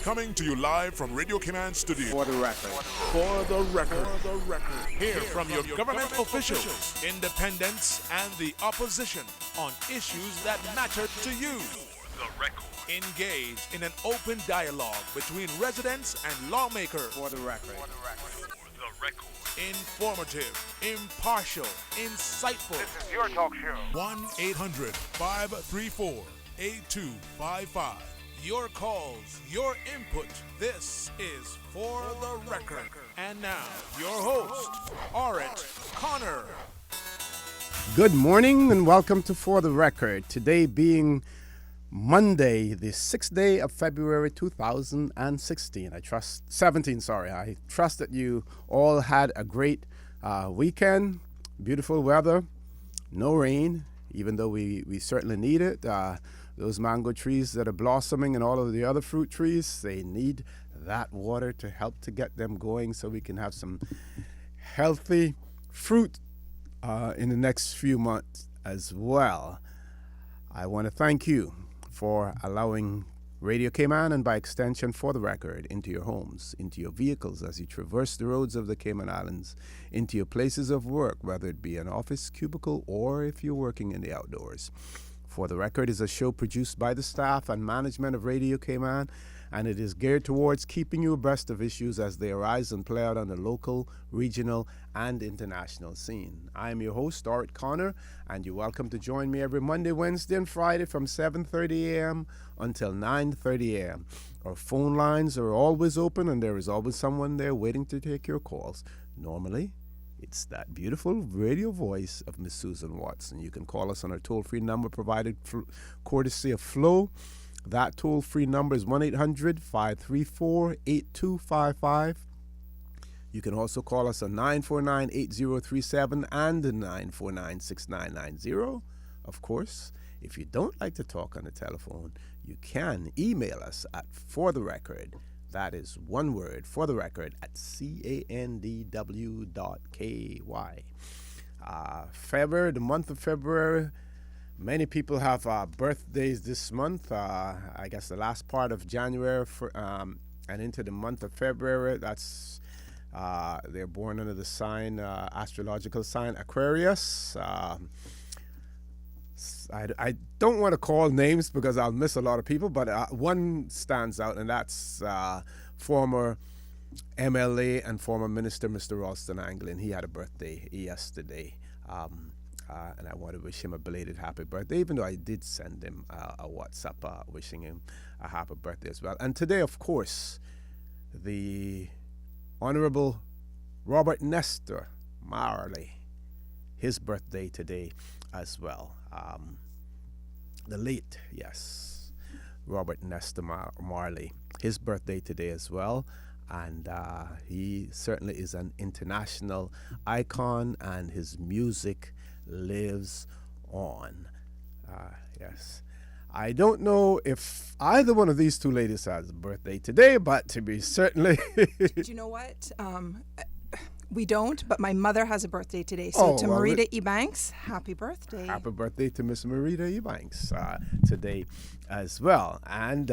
Coming to you live from Radio Cayman Studio. For the record. For the record. Hear from your government officials, independents, and the opposition on issues that matter to you. The record. Engage in an open dialogue between residents and lawmakers. For the record. The record. Informative, impartial, insightful. This is your talk show. 1-800-534-8255. Your calls, your input. This is For the Record. And now, your host, Orit Connor. Good morning and welcome to For the Record. Today being Monday, the 6th day of February 2016. I trust that you all had a great weekend. Beautiful weather, no rain, even though we certainly need it. Those mango trees that are blossoming and all of the other fruit trees, they need that water to help to get them going so we can have some healthy fruit in the next few months as well. I want to thank you for allowing Radio Cayman and by extension For the Record into your homes, into your vehicles as you traverse the roads of the Cayman Islands, into your places of work, whether it be an office cubicle or if you're working in the outdoors. For the Record is a show produced by the staff and management of Radio Cayman, and it is geared towards keeping you abreast of issues as they arise and play out on the local, regional, and international scene. I am your host, Orit Connor, and you're welcome to join me every Monday, Wednesday, and Friday from 7:30 a.m. until 9:30 a.m. Our phone lines are always open, and there is always someone there waiting to take your calls. Normally, it's that beautiful radio voice of Miss Susan Watson. You can call us on our toll-free number provided courtesy of Flo. That toll-free number is 1-800-534-8255. You can also call us on 949-8037 and 949-6990. Of course, if you don't like to talk on the telephone, you can email us at For the Record. That is one word, For the Record, at candw.ky. February, the month of February, many people have birthdays this month. I guess the last part of January and into the month of February, that's they're born under the sign, astrological sign Aquarius. I don't want to call names because I'll miss a lot of people, but one stands out, and that's former MLA and former Minister Mr. Ralston Anglin. He had a birthday yesterday, and I want to wish him a belated happy birthday, even though I did send him a WhatsApp wishing him a happy birthday as well. And today, of course, the Honorable Robert Nestor Marley, his birthday today as well. The late, yes, Robert Nestor Marley, his birthday today as well. And he certainly is an international icon, and his music lives on. Yes. I don't know if either one of these two ladies has a birthday today, but to be certainly... Do you know what? We don't, but my mother has a birthday today. So to Marita Ebanks, happy birthday. Happy birthday to Miss Marita Ebanks today as well. And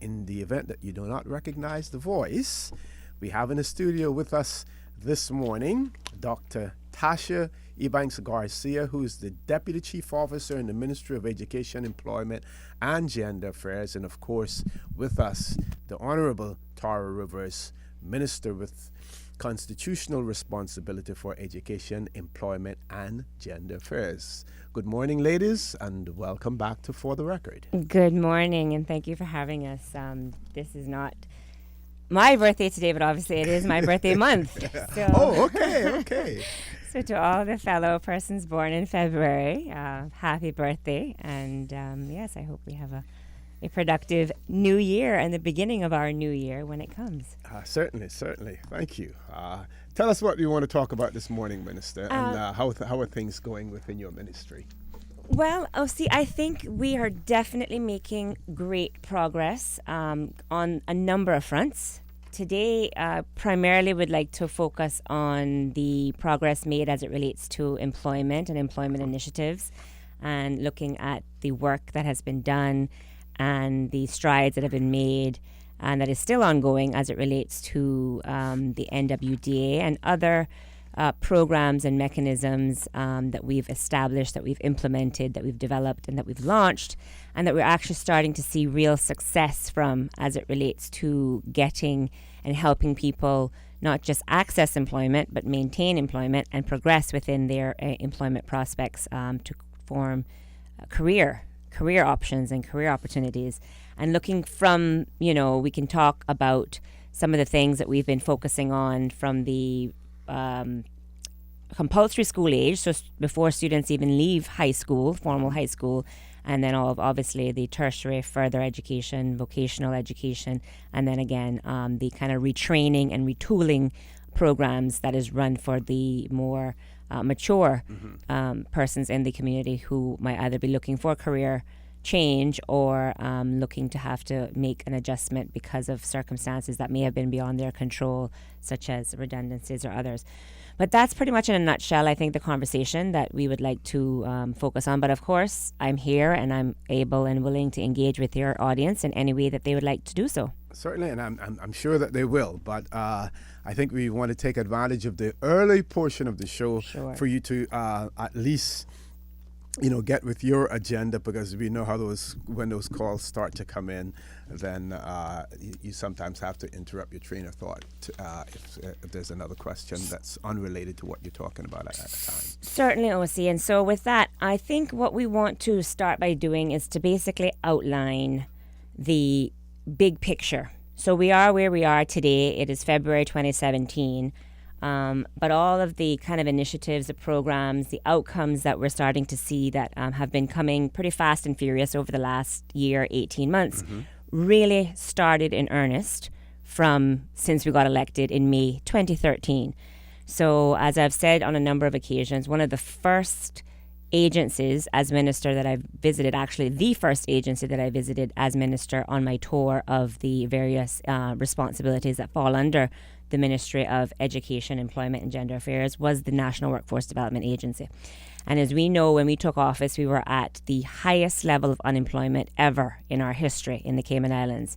in the event that you do not recognize the voice, we have in the studio with us this morning Dr. Tasha Ebanks Garcia, who is the Deputy Chief Officer in the Ministry of Education, Employment, and Gender Affairs. And of course, with us, the Honorable Tara Rivers, Minister with Constitutional Responsibility for Education, Employment, and Gender Affairs. Good morning, ladies, and welcome back to For the Record. Good morning, and thank you for having us. This is not my birthday today, but obviously it is my birthday month. So Okay. So to all the fellow persons born in February, happy birthday. And yes, I hope we have a productive new year and the beginning of our new year when it comes. Certainly. Thank you. Tell us what you want to talk about this morning, Minister, and how are things going within your ministry? Well, I think we are definitely making great progress on a number of fronts. Today, primarily would like to focus on the progress made as it relates to employment and employment initiatives, and looking at the work that has been done and the strides that have been made and that is still ongoing as it relates to the NWDA and other programs and mechanisms that we've established, that we've implemented, that we've developed, and that we've launched, and that we're actually starting to see real success from as it relates to getting and helping people not just access employment, but maintain employment and progress within their employment prospects to form career options and career opportunities. And looking from, we can talk about some of the things that we've been focusing on from the compulsory school age, so before students even leave high school, formal high school, and then obviously the tertiary further education, vocational education, and then again the kind of retraining and retooling programs that is run for the more mature persons in the community who might either be looking for career change or looking to have to make an adjustment because of circumstances that may have been beyond their control, such as redundancies or others. But that's pretty much in a nutshell, I think, the conversation that we would like to focus on. But of course, I'm here and I'm able and willing to engage with your audience in any way that they would like to do so. Certainly, and I'm sure that they will. But I think we want to take advantage of the early portion of the show for you to at least get with your agenda, because we know how when those calls start to come in, then you sometimes have to interrupt your train of thought if there's another question that's unrelated to what you're talking about at that time. Certainly, OC. And so with that, I think what we want to start by doing is to basically outline the big picture. So we are where we are today. It is February 2017. But all of the kind of initiatives, the programs, the outcomes that we're starting to see that have been coming pretty fast and furious over the last year, 18 months, really started in earnest since we got elected in May 2013. So as I've said on a number of occasions, one of the first agencies as minister that I've visited, actually the first agency that I visited as minister on my tour of the various responsibilities that fall under the Ministry of Education, Employment and Gender Affairs, was the National Workforce Development Agency. And as we know, when we took office, we were at the highest level of unemployment ever in our history in the Cayman Islands,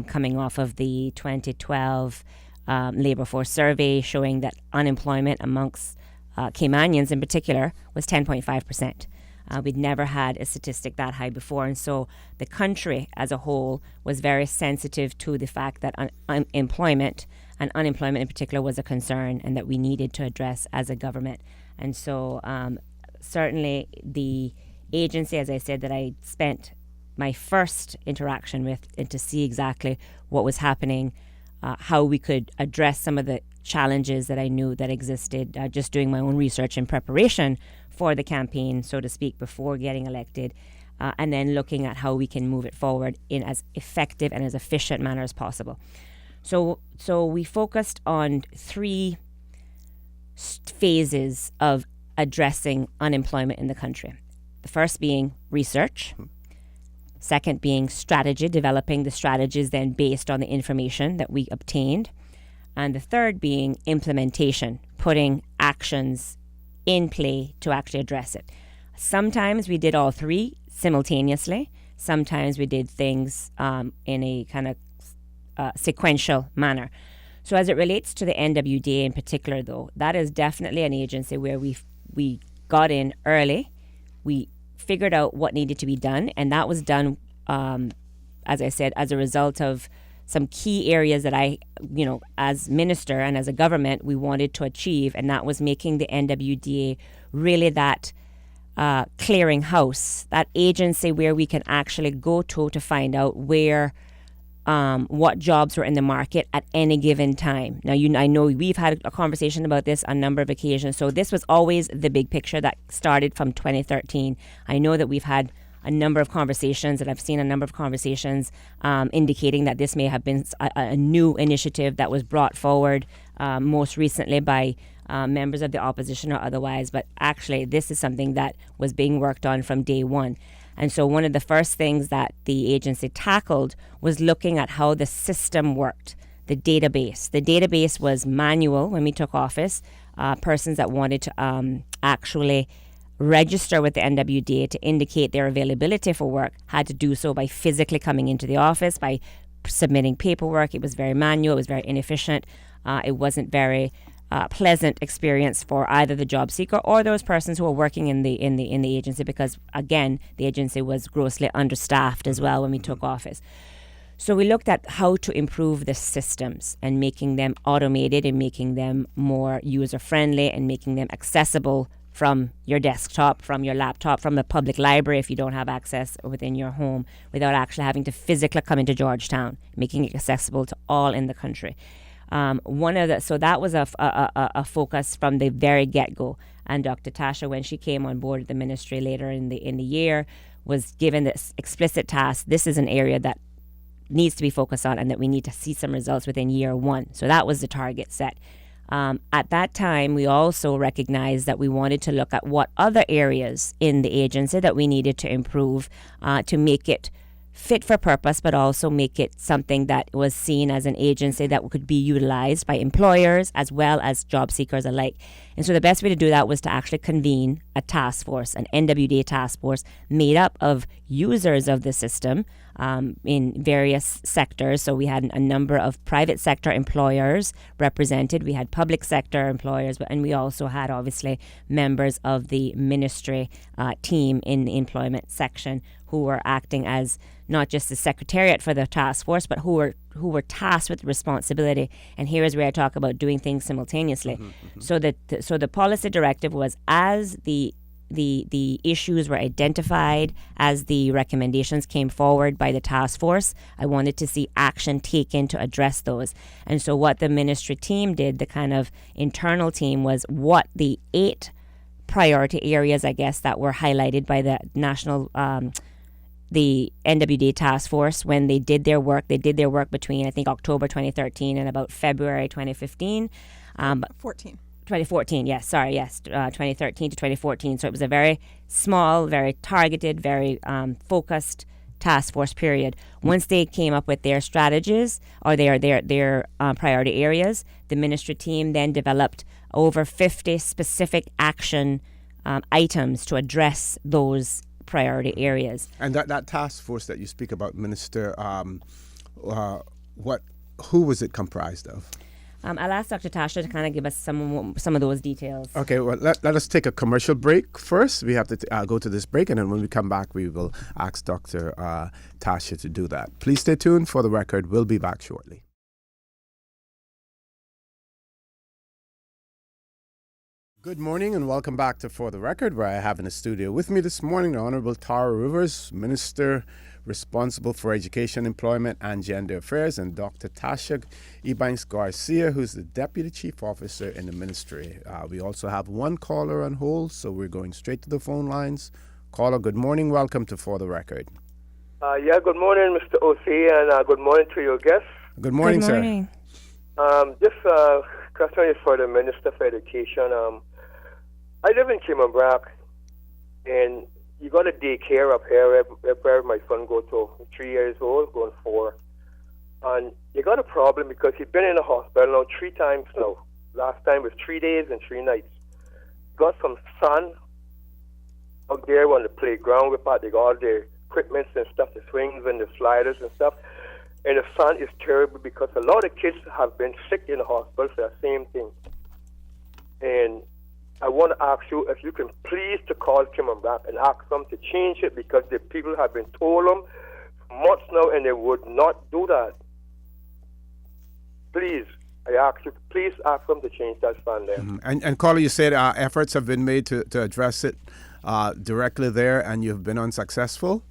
coming off of the 2012 labor force survey showing that unemployment amongst Caymanians in particular was 10.5%. We'd never had a statistic that high before, and so the country as a whole was very sensitive to the fact that employment and unemployment in particular was a concern and that we needed to address as a government. And so certainly the agency, as I said, that I spent my first interaction with and to see exactly what was happening, how we could address some of the challenges that I knew that existed, just doing my own research in preparation for the campaign, so to speak, before getting elected, and then looking at how we can move it forward in as effective and as efficient manner as possible. So we focused on three phases of addressing unemployment in the country. The first being research, second being strategy, developing the strategies then based on the information that we obtained, and the third being implementation, putting actions in play to actually address it. Sometimes we did all three simultaneously. Sometimes we did things in a kind of sequential manner. So as it relates to the NWDA in particular, though, that is definitely an agency where we got in early. We figured out what needed to be done, and that was done, as I said, as a result of some key areas that I, as minister and as a government, we wanted to achieve, and that was making the NWDA really that clearinghouse, that agency where we can actually go to find out where what jobs were in the market at any given time. Now, I know we've had a conversation about this on a number of occasions. So this was always the big picture that started from 2013. I know that we've had a number of conversations, and I've seen a number of conversations indicating that this may have been a new initiative that was brought forward most recently by members of the opposition or otherwise. But actually, this is something that was being worked on from day one. And so one of the first things that the agency tackled was looking at how the system worked, the database. The database was manual when we took office. Persons that wanted to actually register with the NWDA to indicate their availability for work had to do so by physically coming into the office, by submitting paperwork. It was very manual. It was very inefficient. It wasn't very pleasant experience for either the job seeker or those persons who were working in the agency, because again, the agency was grossly understaffed as well when we took office. So we looked at how to improve the systems and making them automated and making them more user-friendly and making them accessible from your desktop, from your laptop, from the public library if you don't have access within your home, without actually having to physically come into Georgetown, making it accessible to all in the country. So that was a focus from the very get-go. And Dr. Tasha, when she came on board at the ministry later in the year, was given this explicit task. This is an area that needs to be focused on and that we need to see some results within year one. So that was the target set. At that time, we also recognized that we wanted to look at what other areas in the agency that we needed to improve to make it fit for purpose, but also make it something that was seen as an agency that could be utilized by employers as well as job seekers alike. And so the best way to do that was to actually convene a task force, an NWDA task force made up of users of the system in various sectors. So we had a number of private sector employers represented. We had public sector employers, and we also had obviously members of the ministry team in the employment section who were acting as not just the secretariat for the task force, but who were tasked with responsibility. And here is where I talk about doing things simultaneously. So the policy directive was, as the issues were identified, as the recommendations came forward by the task force, I wanted to see action taken to address those. And so what the ministry team did, the kind of internal team, was what the 8 priority areas, I guess, that were highlighted by the national the NWDA task force when they did their work. They did their work between, I think, October 2013 and about February 2015. 2014, yes, 2013 to 2014. So it was a very small, very targeted, very focused task force period. Once they came up with their strategies or their priority areas, the ministry team then developed over 50 specific action items to address those priority areas. And that task force that you speak about, Minister, who was it comprised of? I'll ask Dr. Tasha to kind of give us some of those details. Okay, well, let us take a commercial break first. We have to go to this break, and then when we come back, we will ask Dr. Tasha to do that. Please stay tuned. For the record, we'll be back shortly. Good morning and welcome back to For the Record, where I have in the studio with me this morning the Honorable Tara Rivers, Minister responsible for Education, Employment and Gender Affairs, and Dr. Tasha Ebanks Garcia, who's the Deputy Chief Officer in the Ministry. We also have one caller on hold, so we're going straight to the phone lines. Caller, good morning. Welcome to For the Record. Good morning, Mr. O.C., and good morning to your guests. Good morning, Good morning. sir. This question is for the Minister for Education. I live in Cayman, and you got a daycare up here where my son goes to 3 years old, going 4. And you got a problem because he's been in the hospital now 3 times now. Last time was 3 days and 3 nights. Got some sun out there on the playground with they got all the equipment and stuff, the swings and the sliders and stuff. And the sun is terrible because a lot of kids have been sick in the hospital for the same thing. And I want to ask you if you can please to call Cayman and ask them to change it, because the people have been told them for months now and they would not do that. Please, I ask you, please ask them to change that stand there. Mm-hmm. And caller, you said efforts have been made to address it directly there, and you've been unsuccessful?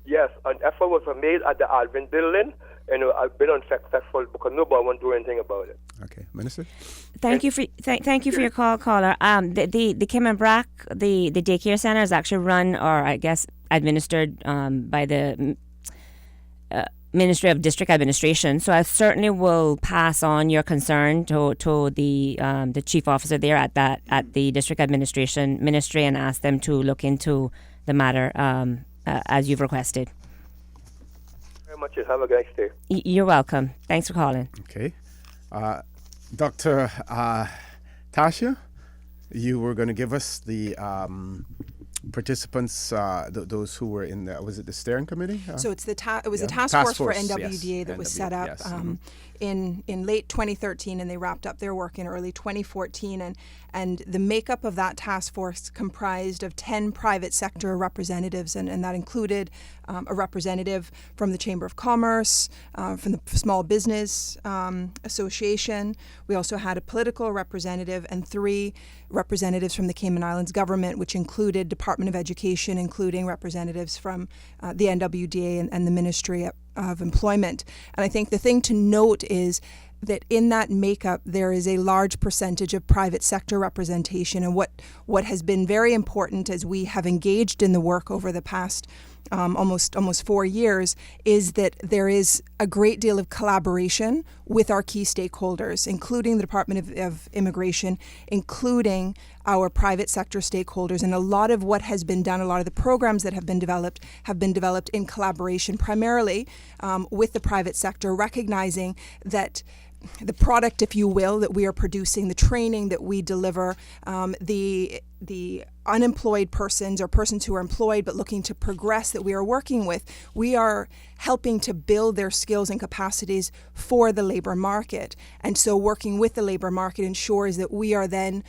Yes, an effort was made at the admin building, and I've been unsuccessful because nobody won't do anything about it. Okay, Minister. Thank you for your call, caller. The Cayman Brac, the daycare center is actually run, or I guess administered by the Ministry of District Administration. So I certainly will pass on your concern to the chief officer there at the District Administration Ministry and ask them to look into the matter as you've requested. Very much. Have a nice day. You're welcome. Thanks for calling. Okay. Dr. Tasha, you were going to give us the participants, those who were in was it the steering committee? So it's it was a task force for NWDA that was set up in late 2013, and they wrapped up their work in early 2014. And the makeup of that task force comprised of 10 private sector representatives, and that included a representative from the Chamber of Commerce, from the Small Business Association. We also had a political representative and 3 representatives from the Cayman Islands government, which included Department of Education, including representatives from the NWDA and the Ministry of Employment. And I think the thing to note is that in that makeup, there is a large percentage of private sector representation. And what has been very important as we have engaged in the work over the past almost 4 years is that there is a great deal of collaboration with our key stakeholders, including the Department of Immigration, including our private sector stakeholders. And a lot of what has been done, a lot of the programs that have been developed in collaboration, primarily with the private sector, recognizing that the product, if you will, that we are producing, the training that we deliver, the unemployed persons or persons who are employed but looking to progress that we are working with, we are helping to build their skills and capacities for the labor market. And so working with the labor market ensures that we are then,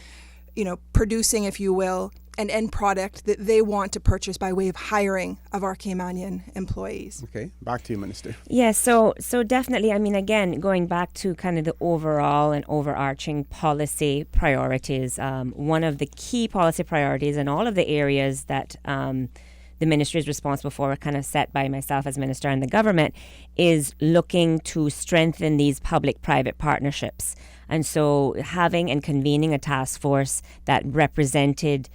producing, if you will, an end product that they want to purchase by way of hiring of our Caymanian employees. Okay, back to you, Minister. Yeah, so definitely, I mean, again, going back to kind of the overall and overarching policy priorities, one of the key policy priorities in all of the areas that the ministry is responsible for, kind of set by myself as minister and the government, is looking to strengthen these public-private partnerships. And so having and convening a task force that represented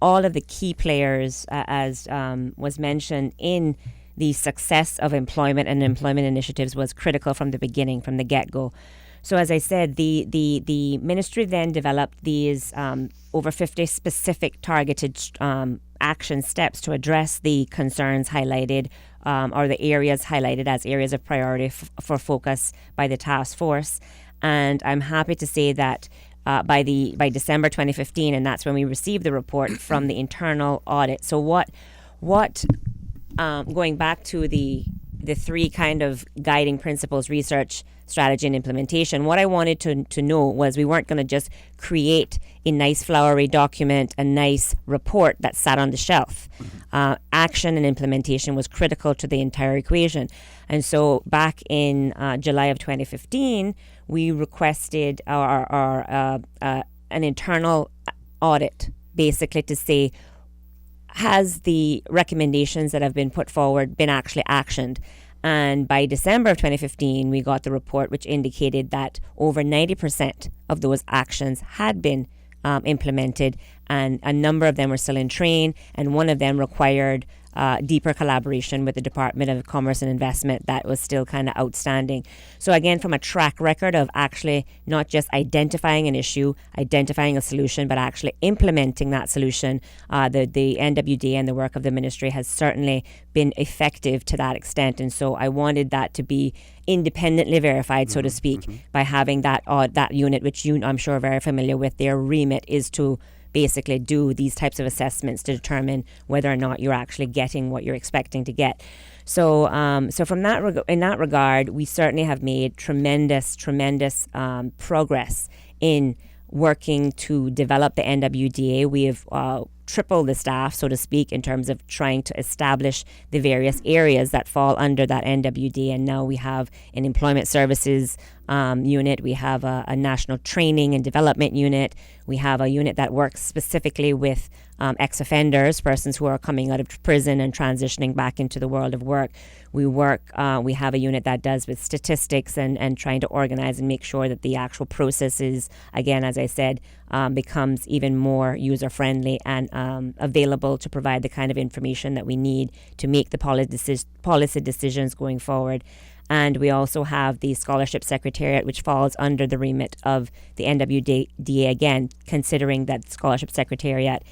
all of the key players, as was mentioned in the success of employment and employment initiatives, was critical from the beginning, from the get-go. So as I said, the ministry then developed these over 50 specific targeted action steps to address the concerns highlighted or the areas highlighted as areas of priority for focus by the task force. And I'm happy to say that by December 2015, and that's when we received the report from the internal audit. So what going back to the 3 kind of guiding principles: research, strategy, and implementation. What I wanted to know was we weren't going to just create a nice flowery document, a nice report that sat on the shelf. Action and implementation was critical to the entire equation. And so back in July of 2015, we requested an internal audit, basically to say, has the recommendations that have been put forward been actually actioned? And by December of 2015, we got the report which indicated that over 90% of those actions had been implemented, and a number of them were still in train, and one of them required deeper collaboration with the Department of Commerce and Investment that was still kind of outstanding. So again, from a track record of actually not just identifying an issue, identifying a solution, but actually implementing that solution, the NWDA and the work of the ministry has certainly been effective to that extent. And so I wanted that to be independently verified, so to speak, by having that unit, which I'm sure are very familiar with. Their remit is to basically do these types of assessments to determine whether or not you're actually getting what you're expecting to get. So from in that regard, we certainly have made tremendous progress in working to develop the NWDA. We have tripled the staff, so to speak, in terms of trying to establish the various areas that fall under that NWDA. And now we have an employment services unit. We have a national training and development unit. We have a unit that works specifically with ex-offenders, persons who are coming out of prison and transitioning back into the world of work. We have a unit that does with statistics and trying to organize and make sure that the actual process is, again, as I said, becomes even more user-friendly and available to provide the kind of information that we need to make the policy decisions going forward. And we also have the Scholarship Secretariat, which falls under the remit of the NWDA, again, considering that Scholarship Secretariat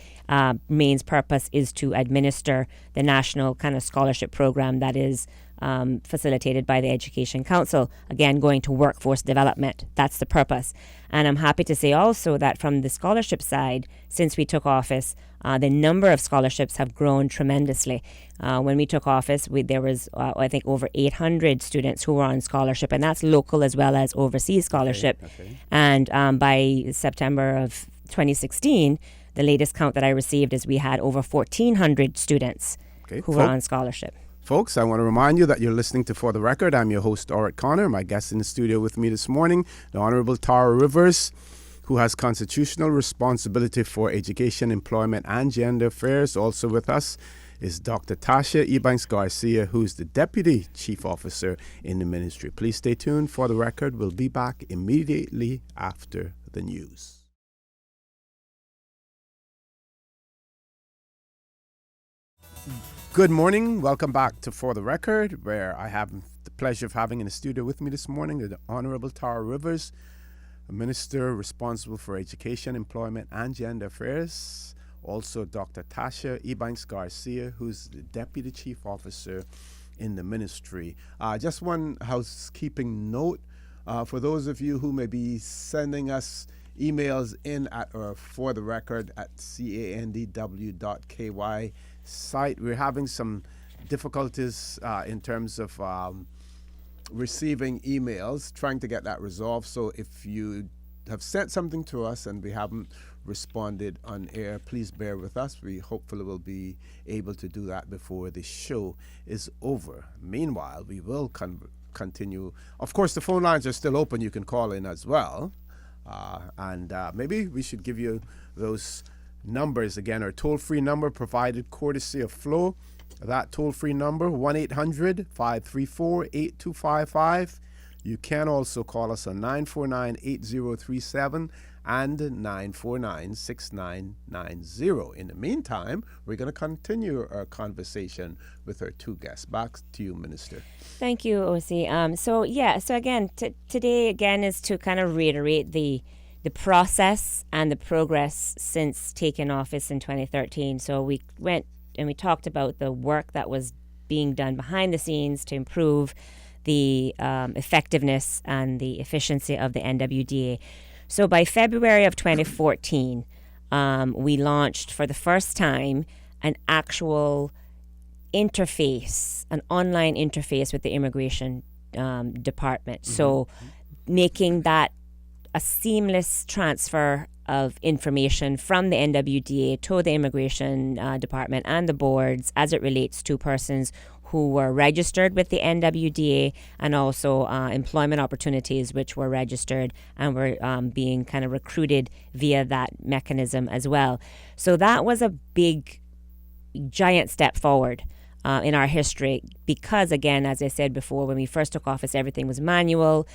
main purpose is to administer the national kind of scholarship program that is facilitated by the Education Council, again going to workforce development. That's the purpose. And I'm happy to say also that from the scholarship side, since we took office, the number of scholarships have grown tremendously. When we took office, there was, I think, over 800 students who were on scholarship, and that's local as well as overseas scholarship. Okay. And by September of 2016, the latest count that I received is we had over 1,400 students who were on scholarship. Folks, I want to remind you that you're listening to For the Record. I'm your host, Oric Connor. My guest in the studio with me this morning, the Honorable Tara Rivers, who has constitutional responsibility for education, employment, and gender affairs. Also with us is Dr. Tasha Ebanks-Garcia, who's the Deputy Chief Officer in the ministry. Please stay tuned. For the Record, we'll be back immediately after the news. Good morning. Welcome back to For the Record, where I have the pleasure of having in the studio with me this morning the Honorable Tara Rivers, a minister responsible for education, employment, and gender affairs. Also, Dr. Tasha Ebanks-Garcia, who's the Deputy Chief Officer in the ministry. Just one housekeeping note for those of you who may be sending us emails in at For the Record at candw.ky site. We're having some difficulties in terms of receiving emails, trying to get that resolved. So if you have sent something to us and we haven't responded on air, please bear with us. We hopefully will be able to do that before the show is over. Meanwhile, we will continue. Of course, the phone lines are still open. You can call in as well. And maybe we should give you those numbers again. Our toll-free number provided courtesy of Flo. That toll-free number, 1-800-534-8255. You can also call us on 949-8037 and 949-6990. In the meantime, we're going to continue our conversation with our two guests. Back to you, Minister. Thank you, OC. So again, today again is to kind of reiterate the process and the progress since taking office in 2013. So we went and we talked about the work that was being done behind the scenes to improve the effectiveness and the efficiency of the NWDA. So by February of 2014, we launched for the first time an actual interface, an online interface with the immigration department. Mm-hmm. So making that a seamless transfer of information from the NWDA to the immigration department and the boards as it relates to persons who were registered with the NWDA and also employment opportunities which were registered and were being kind of recruited via that mechanism as well. So that was a big, giant step forward in our history because, again, as I said before, when we first took office, everything was manual.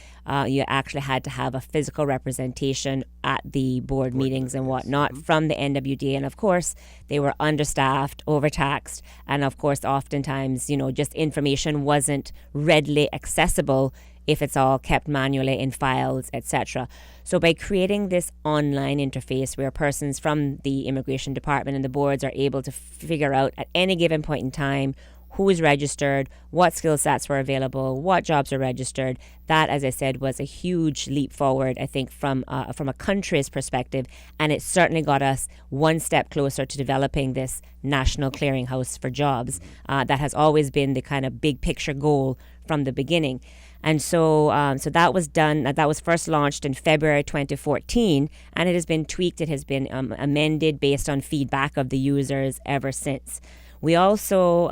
You actually had to have a physical representation at the board meetings and whatnot from the NWDA. And, of course, they were understaffed, overtaxed, and, of course, oftentimes, just information wasn't readily accessible if it's all kept manually in files, etc. So by creating this online interface where persons from the immigration department and the boards are able to figure out at any given point in time who is registered, what skill sets were available, what jobs are registered, that, as I said, was a huge leap forward, I think, from a country's perspective, and it certainly got us one step closer to developing this national clearinghouse for jobs that has always been the kind of big picture goal from the beginning. And so that was done. That was first launched in February 2014, and it has been tweaked. It has been amended based on feedback of the users ever since. We also,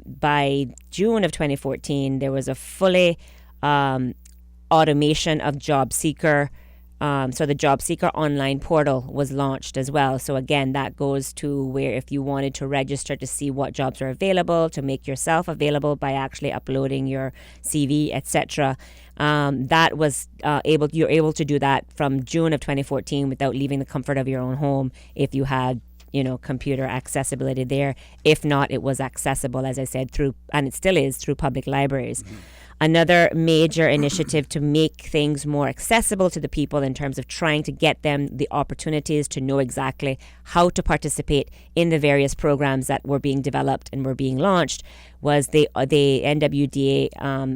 by June of 2014, there was a fully automation of job seeker. So the job seeker online portal was launched as well. So again, that goes to where if you wanted to register to see what jobs are available, to make yourself available by actually uploading your CV, etc. That was you're able to do that from June of 2014 without leaving the comfort of your own home if you had computer accessibility there. If not, it was accessible, as I said, through, and it still is, through public libraries. Mm-hmm. Another major initiative to make things more accessible to the people in terms of trying to get them the opportunities to know exactly how to participate in the various programs that were being developed and were being launched was the NWDA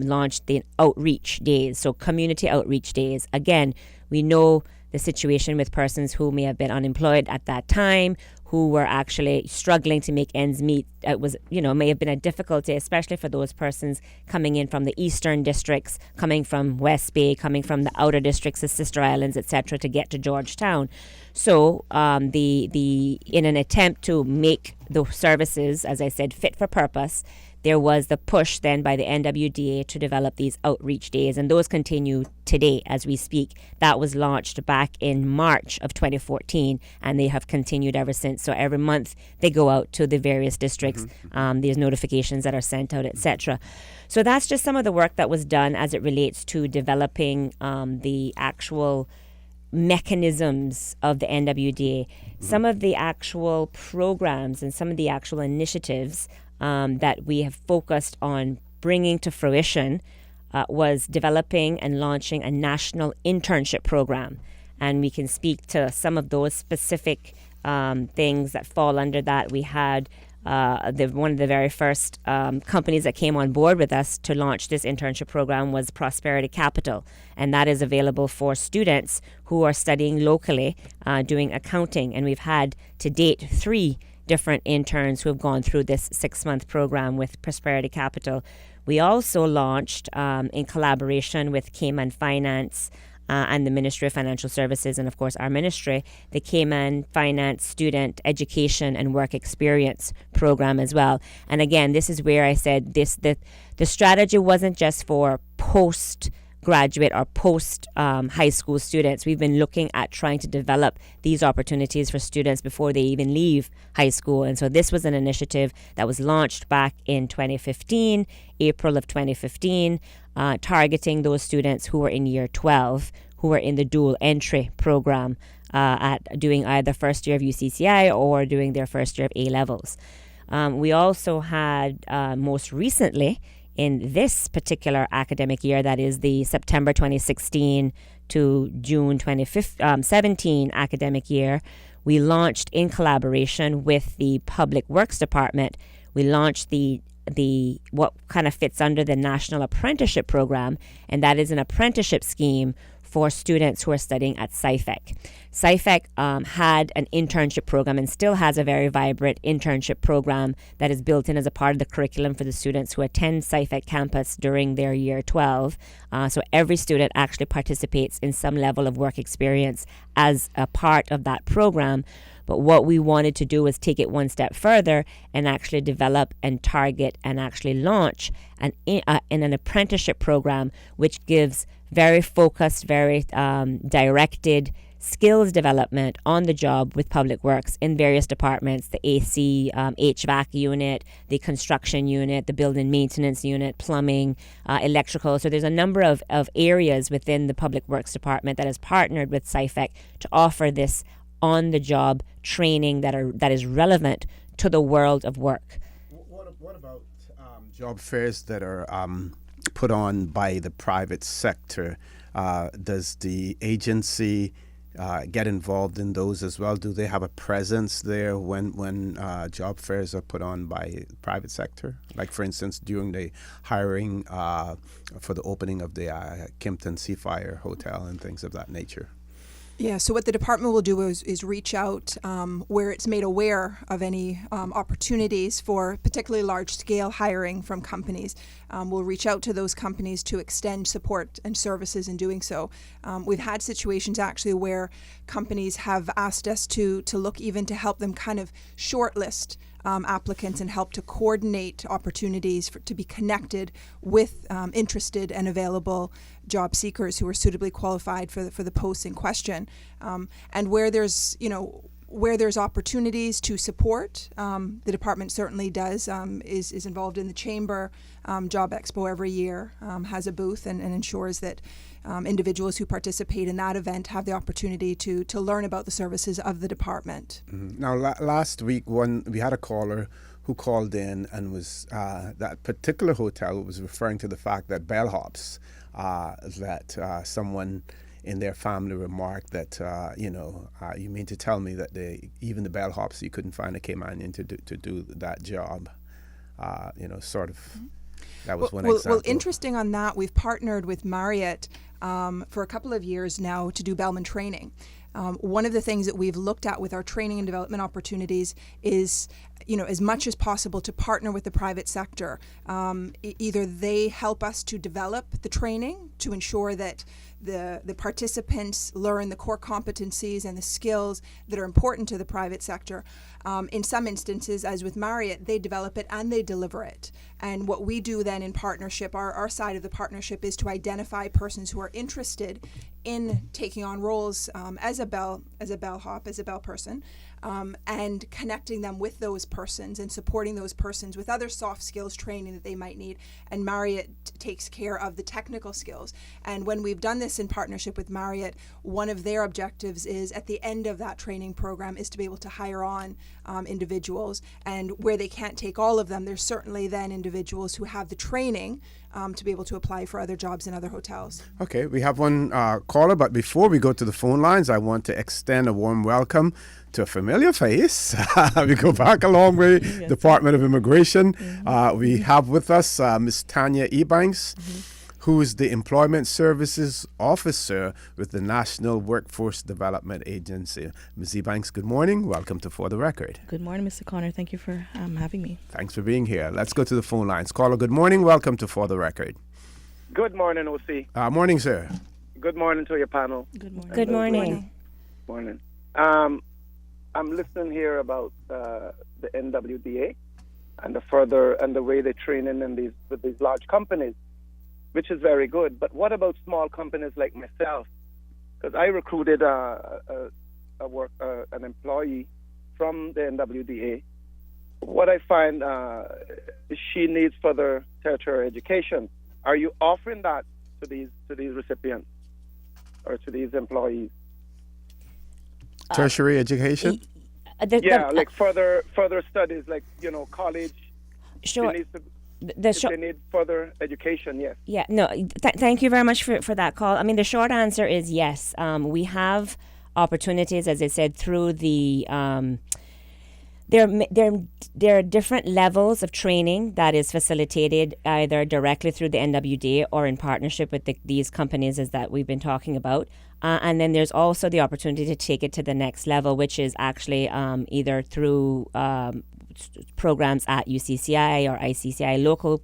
launched the outreach days, so community outreach days. Again, we know the situation with persons who may have been unemployed at that time, who were actually struggling to make ends meet. It was, may have been a difficulty, especially for those persons coming in from the eastern districts, coming from West Bay, coming from the outer districts, the Sister Islands, etc., to get to Georgetown. So, in an attempt to make the services, as I said, fit for purpose, there was the push then by the NWDA to develop these outreach days, and those continue today as we speak. That was launched back in March of 2014, and they have continued ever since. So every month they go out to the various districts. There's notifications that are sent out, etc. So that's just some of the work that was done as it relates to developing the actual mechanisms of the NWDA. Some of the actual programs and some of the actual initiatives that we have focused on bringing to fruition was developing and launching a national internship program. And we can speak to some of those specific things that fall under that. We had one of the very first companies that came on board with us to launch this internship program was Prosperity Capital. And that is available for students who are studying locally, doing accounting. And we've had to date 3 different interns who have gone through this 6-month program with Prosperity Capital. We also launched, in collaboration with Cayman Finance and the Ministry of Financial Services, and of course our ministry, the Cayman Finance Student Education and Work Experience program as well. And again, this is where I said the strategy wasn't just for postgraduate or post high school students. We've been looking at trying to develop these opportunities for students before they even leave high school. And so this was an initiative that was launched back in 2015, April of 2015, targeting those students who were in year 12, who were in the dual entry program at doing either first year of UCCI or doing their first year of A-levels. We also had most recently, in this particular academic year, that is the September 2016 to June 2017 academic year, we launched in collaboration with the Public Works Department, we launched the what kind of fits under the National Apprenticeship Program, and that is an apprenticeship scheme for students who are studying at SciFec. SciFec had an internship program and still has a very vibrant internship program that is built in as a part of the curriculum for the students who attend SciFec campus during their year 12. So every student actually participates in some level of work experience as a part of that program. But what we wanted to do was take it one step further and actually develop and target and actually launch in an apprenticeship program which gives very focused, very directed skills development on the job with Public Works in various departments, the AC, HVAC unit, the construction unit, the building maintenance unit, plumbing, electrical. So there's a number of areas within the Public Works Department that has partnered with SciFec to offer this on-the-job training that is relevant to the world of work. What about job fairs that are put on by the private sector? Does the agency get involved in those as well? Do they have a presence there when job fairs are put on by private sector? Like, for instance, during the hiring for the opening of the Kimpton Seafire Hotel and things of that nature? Yeah, so what the department will do is reach out where it's made aware of any opportunities for particularly large-scale hiring from companies. We'll reach out to those companies to extend support and services in doing so. We've had situations actually where companies have asked us to look even to help them kind of shortlist applicants and help to coordinate opportunities to be connected with interested and available job seekers who are suitably qualified for the posts in question. And where there's opportunities to support, the department certainly does, is involved in the Chamber Job Expo every year, has a booth and ensures that individuals who participate in that event have the opportunity to learn about the services of the department. Mm-hmm. Now, last week we had a caller who called in and was that particular hotel was referring to the fact that bellhops, that someone in their family remarked that, you mean to tell me that even the bellhops, you couldn't find a Caymanian to do that job, sort of. That was one example. Well, interesting on that, we've partnered with Marriott for a couple of years now to do bellman training. One of the things that we've looked at with our training and development opportunities is, as much as possible to partner with the private sector. Either they help us to develop the training to ensure that the participants learn the core competencies and the skills that are important to the private sector. In some instances, as with Marriott, they develop it and they deliver it. And what we do then in partnership, our side of the partnership, is to identify persons who are interested in taking on roles as a bellhop, as a bell person, and connecting them with those persons and supporting those persons with other soft skills training that they might need. And Marriott takes care of the technical skills. And when we've done this in partnership with Marriott, one of their objectives is at the end of that training program is to be able to hire on individuals. And where they can't take all of them, there's certainly then individuals who have the training to be able to apply for other jobs in other hotels. Okay, we have one caller, but before we go to the phone lines, I want to extend a warm welcome to a familiar face. We go back a long way, yes. Department of Immigration. Mm-hmm. We have with us Ms. Tanya Ebanks, who is the Employment Services Officer with the National Workforce Development Agency. Ms. Ebanks, good morning. Welcome to For the Record. Good morning, Mr. Connor. Thank you for having me. Thanks for being here. Let's go to the phone lines. Caller, good morning. Welcome to For the Record. Good morning, OC. Morning, sir. Good morning to your panel. Good morning. Good morning. Morning. I'm listening here about the NWDA and the way they train in with these large companies, which is very good. But what about small companies like myself? Because I recruited an employee from the NWDA. What I find is she needs further tertiary education. Are you offering that to these recipients or to these employees? Tertiary education? Like further studies, like college. Sure. They need further education, yes. Yeah, no, thank you very much for that call. I mean, the short answer is yes. We have opportunities, as I said, through the... There are different levels of training that is facilitated either directly through the NWDA or in partnership with these companies as that we've been talking about. And then there's also the opportunity to take it to the next level, which is actually either through programs at UCCI or ICCI, local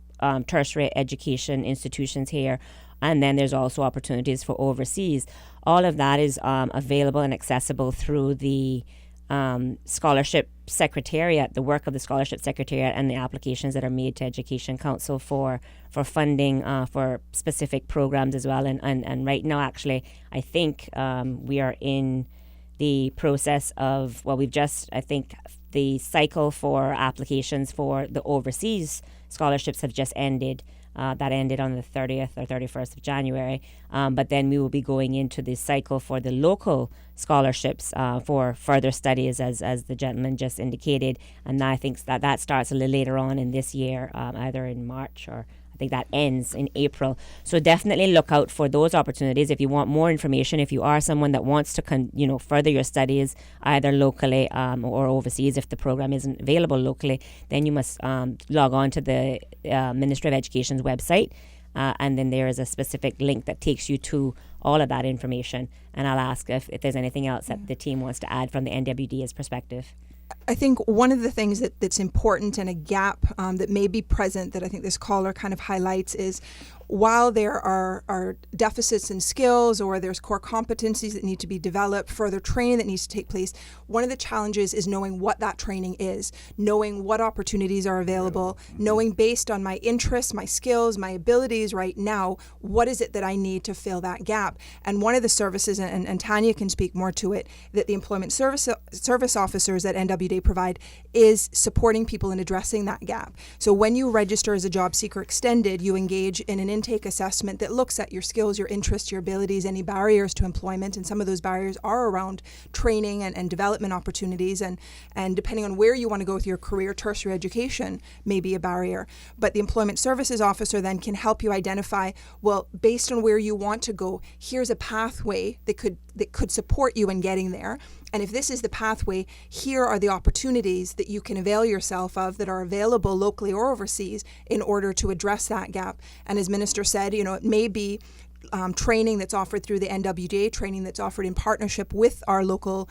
tertiary education institutions here. And then there's also opportunities for overseas. All of that is available and accessible through the scholarship secretariat, the work of the scholarship secretariat, and the applications that are made to Education Council for funding for specific programs as well. And right now, actually, I think we are in the process of, we've just, I think, the cycle for applications for the overseas scholarships have just ended. That ended on the 30th or 31st of January. But then we will be going into the cycle for the local scholarships for further studies, as the gentleman just indicated. And I think that starts a little later on in this year, either in March or I think that ends in April. So definitely look out for those opportunities. If you want more information, if you are someone that wants to further your studies either locally or overseas, if the program isn't available locally, then you must log on to the Ministry of Education's website, and then there is a specific link that takes you to all of that information. And I'll ask if there's anything else that the team wants to add from the NWDA's perspective. I think one of the things that's important and a gap that may be present that I think this caller kind of highlights is while there are deficits in skills or there's core competencies that need to be developed, further training that needs to take place, one of the challenges is knowing what that training is, knowing what opportunities are available, knowing based on my interests, my skills, my abilities right now, what is it that I need to fill that gap. And one of the services, and Tanya can speak more to it, that the employment service officers at NWDA provide is supporting people in addressing that gap. So when you register as a job seeker extended, you engage in an intake assessment that looks at your skills, your interests, your abilities, any barriers to employment, and some of those barriers are around training and development opportunities, and depending on where you want to go with your career, tertiary education may be a barrier. But the Employment Services Officer then can help you identify, well, based on where you want to go, here's a pathway that could support you in getting there. And if this is the pathway, here are the opportunities that you can avail yourself of that are available locally or overseas in order to address that gap. And as Minister said, it may be training that's offered through the NWDA, training that's offered in partnership with our local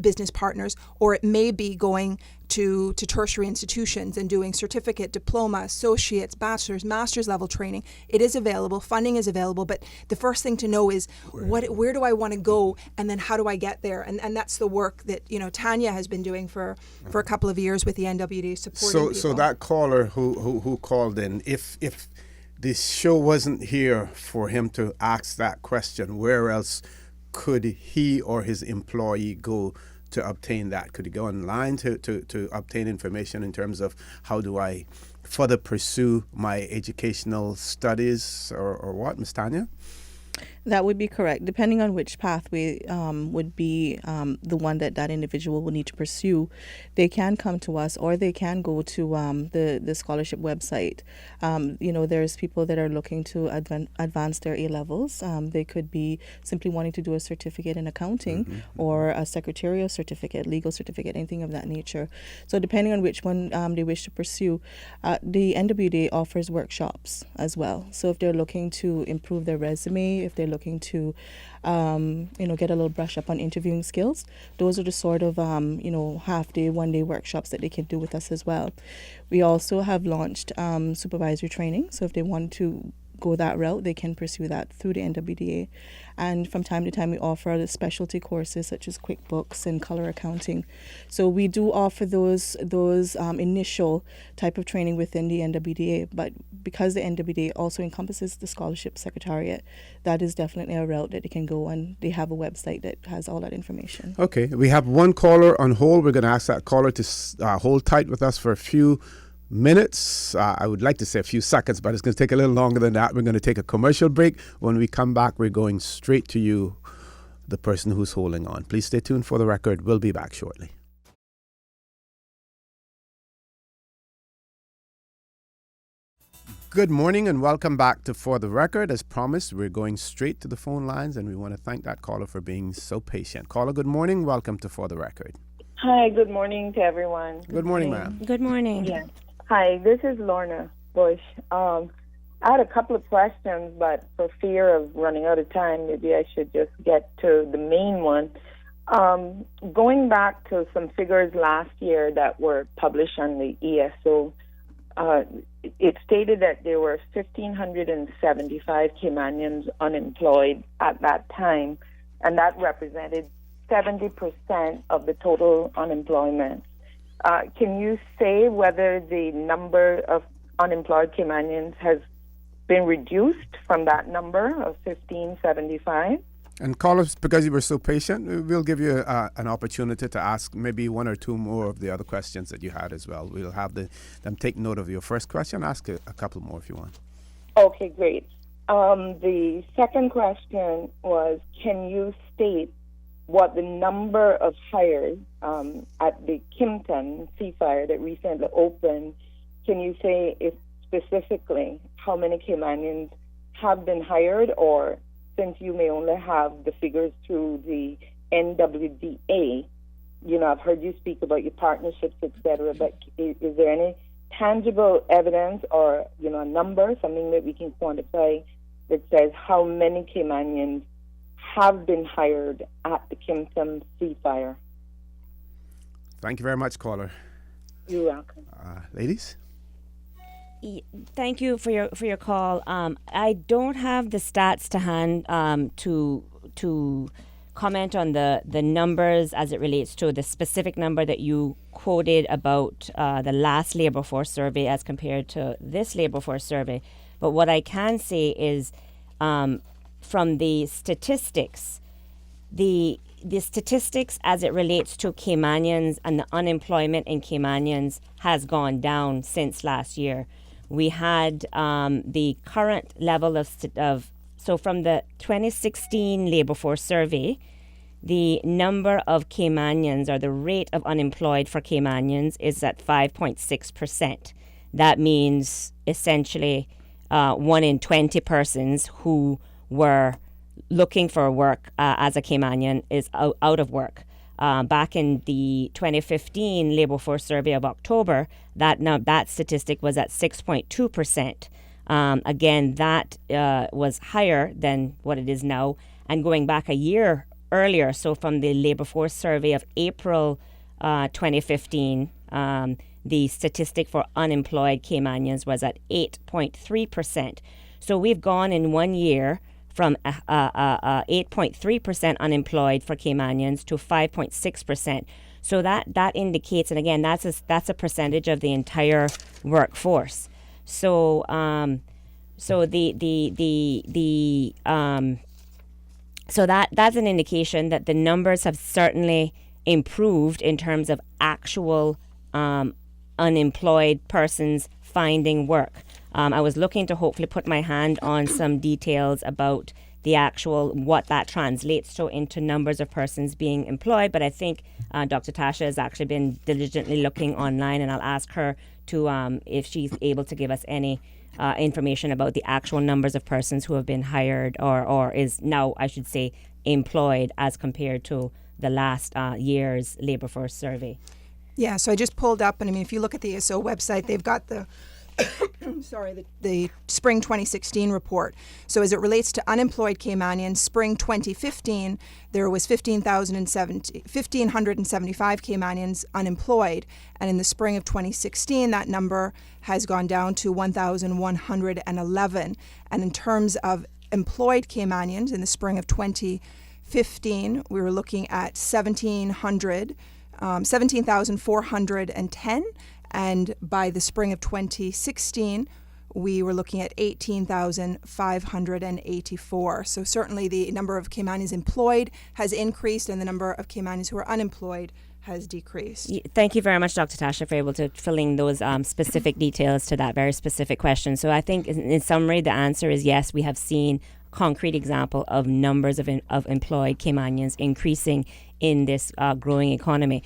business partners, or it may be going to tertiary institutions and doing certificate, diploma, associates, bachelor's, master's level training. It is available, funding is available, but the first thing to know is where do I want to go, and then how do I get there? And that's the work that Tanya has been doing for a couple of years with the NWDA supporting people. So that caller who called in, if this show wasn't here for him to ask that question, where else could he or his employee go to obtain that? Could he go online to obtain information in terms of how do I further pursue my educational studies or what, Ms. Tanya? That would be correct, depending on which pathway would be the one that individual will need to pursue. They can come to us, or they can go to the scholarship website. There's people that are looking to advance their A-levels. They could be simply wanting to do a certificate in accounting or a secretarial certificate, legal certificate, anything of that nature. So depending on which one they wish to pursue, the NWDA offers workshops as well. So if they're looking to improve their resume, if they're looking to, get a little brush up on interviewing skills, those are the sort of, half-day, one-day workshops that they can do with us as well. We also have launched supervisory training, so if they want to go that route, they can pursue that through the NWDA. And from time to time, we offer the specialty courses such as QuickBooks and color accounting. So we do offer those initial type of training within the NWDA, but because the NWDA also encompasses the scholarship secretariat, that is definitely a route that they can go, and they have a website that has all that information. Okay, we have one caller on hold. We're going to ask that caller to hold tight with us for a few minutes. I would like to say a few seconds, but it's going to take a little longer than that. We're going to take a commercial break. When we come back, we're going straight to you, the person who's holding on. Please stay tuned for the record. We'll be back shortly. Good morning and welcome back to For the Record. As promised, we're going straight to the phone lines, and we want to thank that caller for being so patient. Caller, good morning. Welcome to For the Record. Hi, good morning to everyone. Good morning, ma'am. Good morning. Yeah. Hi, this is Lorna Bush. I had a couple of questions, but for fear of running out of time, maybe I should just get to the main one. Going back to some figures last year that were published on the ESO, it stated that there were 1,575 Caymanians unemployed at that time, and that represented 70% of the total unemployment. Can you say whether the number of unemployed Caymanians has been reduced from that number of 1,575? And callers, because you were so patient, we'll give you an opportunity to ask maybe one or two more of the other questions that you had as well. We'll have them take note of your first question. Ask a couple more if you want. Okay, great. The second question was, can you state what the number of hires at the Kimpton Seafire that recently opened? Can you say if specifically how many Caymanians have been hired, or since you may only have the figures through the NWDA, I've heard you speak about your partnerships, etc., but is there any tangible evidence or, a number, something that we can quantify that says how many Caymanians have been hired at the Kimpton Seafire? Thank you very much, caller. You're welcome. Ladies? Thank you for your call. I don't have the stats to hand to comment on the numbers as it relates to the specific number that you quoted about the last labour force survey as compared to this labour force survey. But what I can say is from the statistics, the statistics as it relates to Caymanians and the unemployment in Caymanians has gone down since last year. we had the current level so from the 2016 labor force survey, the number of Caymanians, or the rate of unemployed for Caymanians, is at 5.6%. That means essentially 1 in 20 persons who were looking for work as a Caymanian is out of work. Back in the 2015 labor force survey of October, that statistic was at 6.2%. Again, that was higher than what it is now. And going back a year earlier, so from the labor force survey of April 2015, the statistic for unemployed Caymanians was at 8.3%. So we've gone in 1 year from 8.3% unemployed for Caymanians to 5.6%. So that indicates, and again, that's a percentage of the entire workforce. So so that's an indication that the numbers have certainly improved in terms of actual unemployed persons finding work. I was looking to hopefully put my hand on some details about the actual, what that translates to into numbers of persons being employed, but I think Dr. Tasha has actually been diligently looking online, and I'll ask her to, if she's able to give us any information about the actual numbers of persons who have been hired or is now, I should say, employed as compared to the last year's labor force survey. Yeah, so I just pulled up, and I mean, if you look at the ASO website, they've got the the spring 2016 report. So as it relates to unemployed Caymanians, spring 2015, there was 1,575 Caymanians unemployed. And in the spring of 2016, that number has gone down to 1,111. And in terms of employed Caymanians, in the spring of 2015, we were looking at 17,410. And by the spring of 2016, we were looking at 18,584. So certainly the number of Caymanians employed has increased, and the number of Caymanians who are unemployed has decreased. Thank you very much, Dr. Tasha, for able to fill in those specific details to that very specific question. So I think in summary, the answer is yes, we have seen concrete example of numbers of employed Caymanians increasing in this growing economy.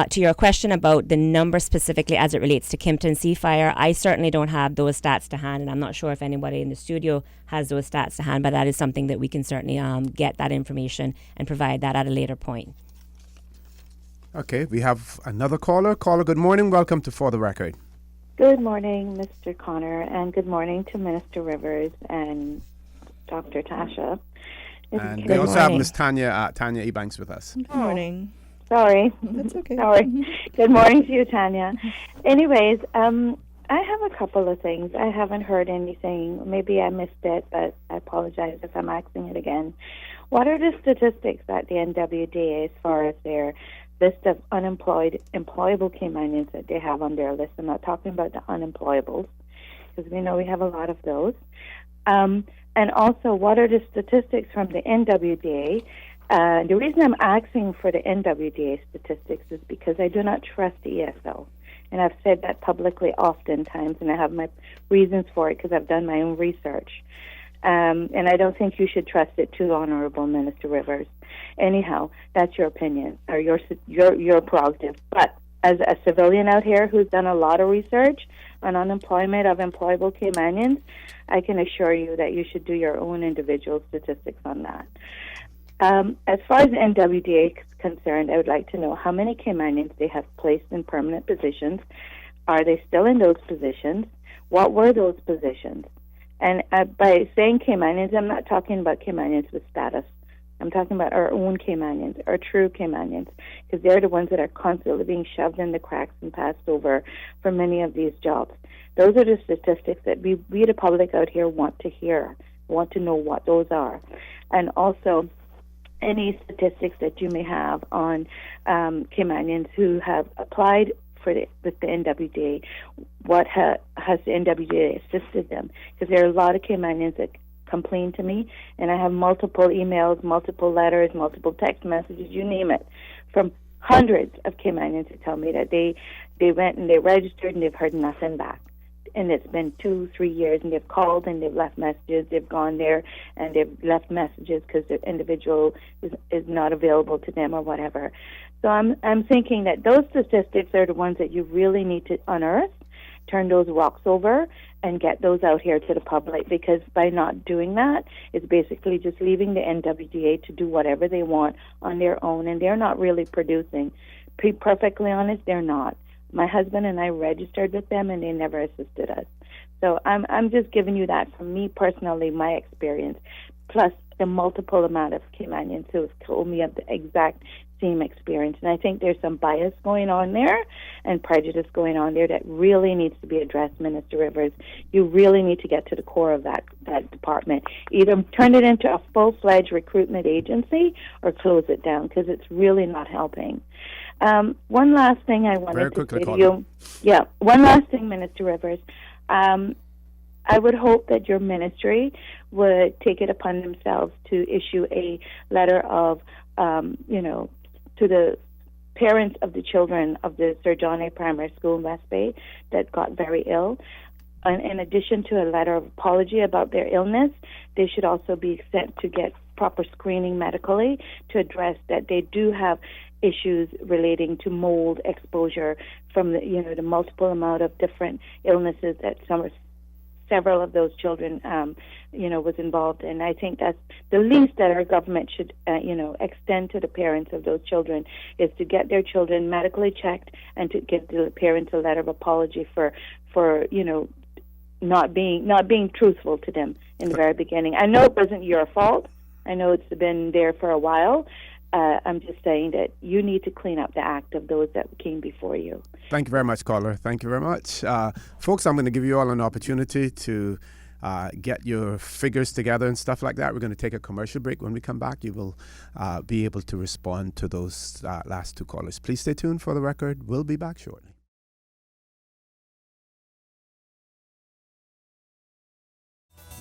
To your question about the number specifically as it relates to Kimpton Sea Fire, I certainly don't have those stats to hand, and I'm not sure if anybody in the studio has those stats to hand, but that is something that we can certainly get that information and provide that at a later point. Okay, we have another caller. Caller, good morning. Welcome to For the Record. Good morning, Mr. Connor, and good morning to Minister Rivers and Dr. Tasha. And we also have Miss Tanya Ebanks with us. Good morning. Sorry. That's okay. Sorry. Good morning to you, Tanya. Anyways, I have a couple of things. I haven't heard anything. Maybe I missed it, but I apologize if I'm asking it again. What are the statistics at the NWDA as far as their list of unemployed, employable Caymanians that they have on their list? I'm not talking about the unemployables, because we know we have a lot of those. And also, what are the statistics from the NWDA? The reason I'm asking for the NWDA statistics is because I do not trust the ESO. And I've said that publicly oftentimes, and I have my reasons for it because I've done my own research. And I don't think you should trust it too, Honorable Minister Rivers. Anyhow, that's your opinion, or your prerogative. But as a civilian out here who's done a lot of research on unemployment of employable Caymanians, I can assure you that you should do your own individual statistics on that. As far as the NWDA is concerned, I would like to know how many Caymanians they have placed in permanent positions. Are they still in those positions? What were those positions? And by saying Caymanians, I'm not talking about Caymanians with status. I'm talking about our own Caymanians, our true Caymanians, because they're the ones that are constantly being shoved in the cracks and passed over for many of these jobs. Those are the statistics that we the public out here want to hear, want to know what those are. And also, any statistics that you may have on Caymanians who have applied with the NWDA, what has the NWDA assisted them? Because there are a lot of Caymanians that complain to me, and I have multiple emails, multiple letters, multiple text messages, you name it, from hundreds of Caymanians who tell me that they went and they registered and they've heard nothing back. and it's been 2-3 years, and they've called and they've left messages. They've gone there and they've left messages because the individual is not available to them or whatever. So I'm thinking that those statistics are the ones that you really need to unearth, turn those rocks over, and get those out here to the public, because by not doing that, it's basically just leaving the NWDA to do whatever they want on their own, and they're not really producing. To be perfectly honest, they're not. My husband and I registered with them, and they never assisted us. So I'm just giving you that from me personally, my experience, plus the multiple amount of Caymanians who have told me of the exact same experience. And I think there's some bias going on there and prejudice going on there that really needs to be addressed, Minister Rivers. You really need to get to the core of that department. Either turn it into a full-fledged recruitment agency or close it down, because it's really not helping. One last thing I wanted to say to you. Yeah, one last thing, Minister Rivers. I would hope that your ministry would take it upon themselves to issue a letter of, to the parents of the children of the Sir John A. Primary School in West Bay that got very ill. And in addition to a letter of apology about their illness, they should also be sent to get proper screening medically to address that they do have issues relating to mold exposure from the multiple amount of different illnesses that several of those children was involved in. I think that's the least that our government should extend to the parents of those children, is to get their children medically checked and to give the parents a letter of apology for not being truthful to them in the very beginning. I know it wasn't your fault. I know it's been there for a while. I'm just saying that you need to clean up the act of those that came before you. Thank you very much, caller. Thank you very much. Folks, I'm going to give you all an opportunity to get your figures together and stuff like that. We're going to take a commercial break. When we come back, you will be able to respond to those last two callers. Please stay tuned for the record. We'll be back shortly.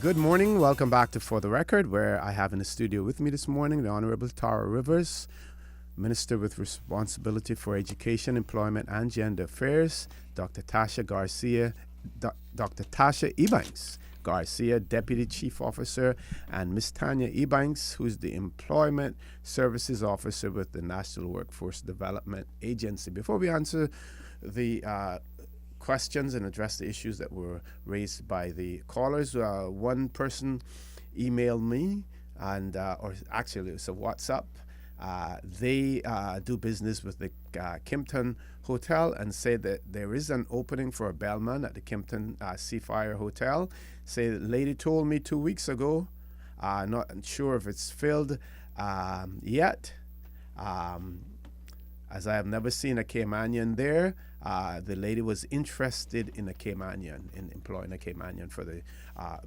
Good morning. Welcome back to For the Record, where I have in the studio with me this morning the Honorable Tara Rivers, Minister with responsibility for education, employment, and gender affairs, Dr. Tasha Ebanks Garcia, Deputy Chief Officer, and Ms. Tanya Ebanks, who's the Employment Services Officer with the National Workforce Development Agency. Before we answer the questions and address the issues that were raised by the callers, one person emailed me, and or actually it's a WhatsApp. They do business with the Kimpton Hotel and say that there is an opening for a bellman at the Kimpton Seafire Hotel. Say the lady told me 2 weeks ago, not sure if it's filled yet, as I have never seen a Caymanian there. The lady was interested in a Caymanian, in employing a Caymanian for the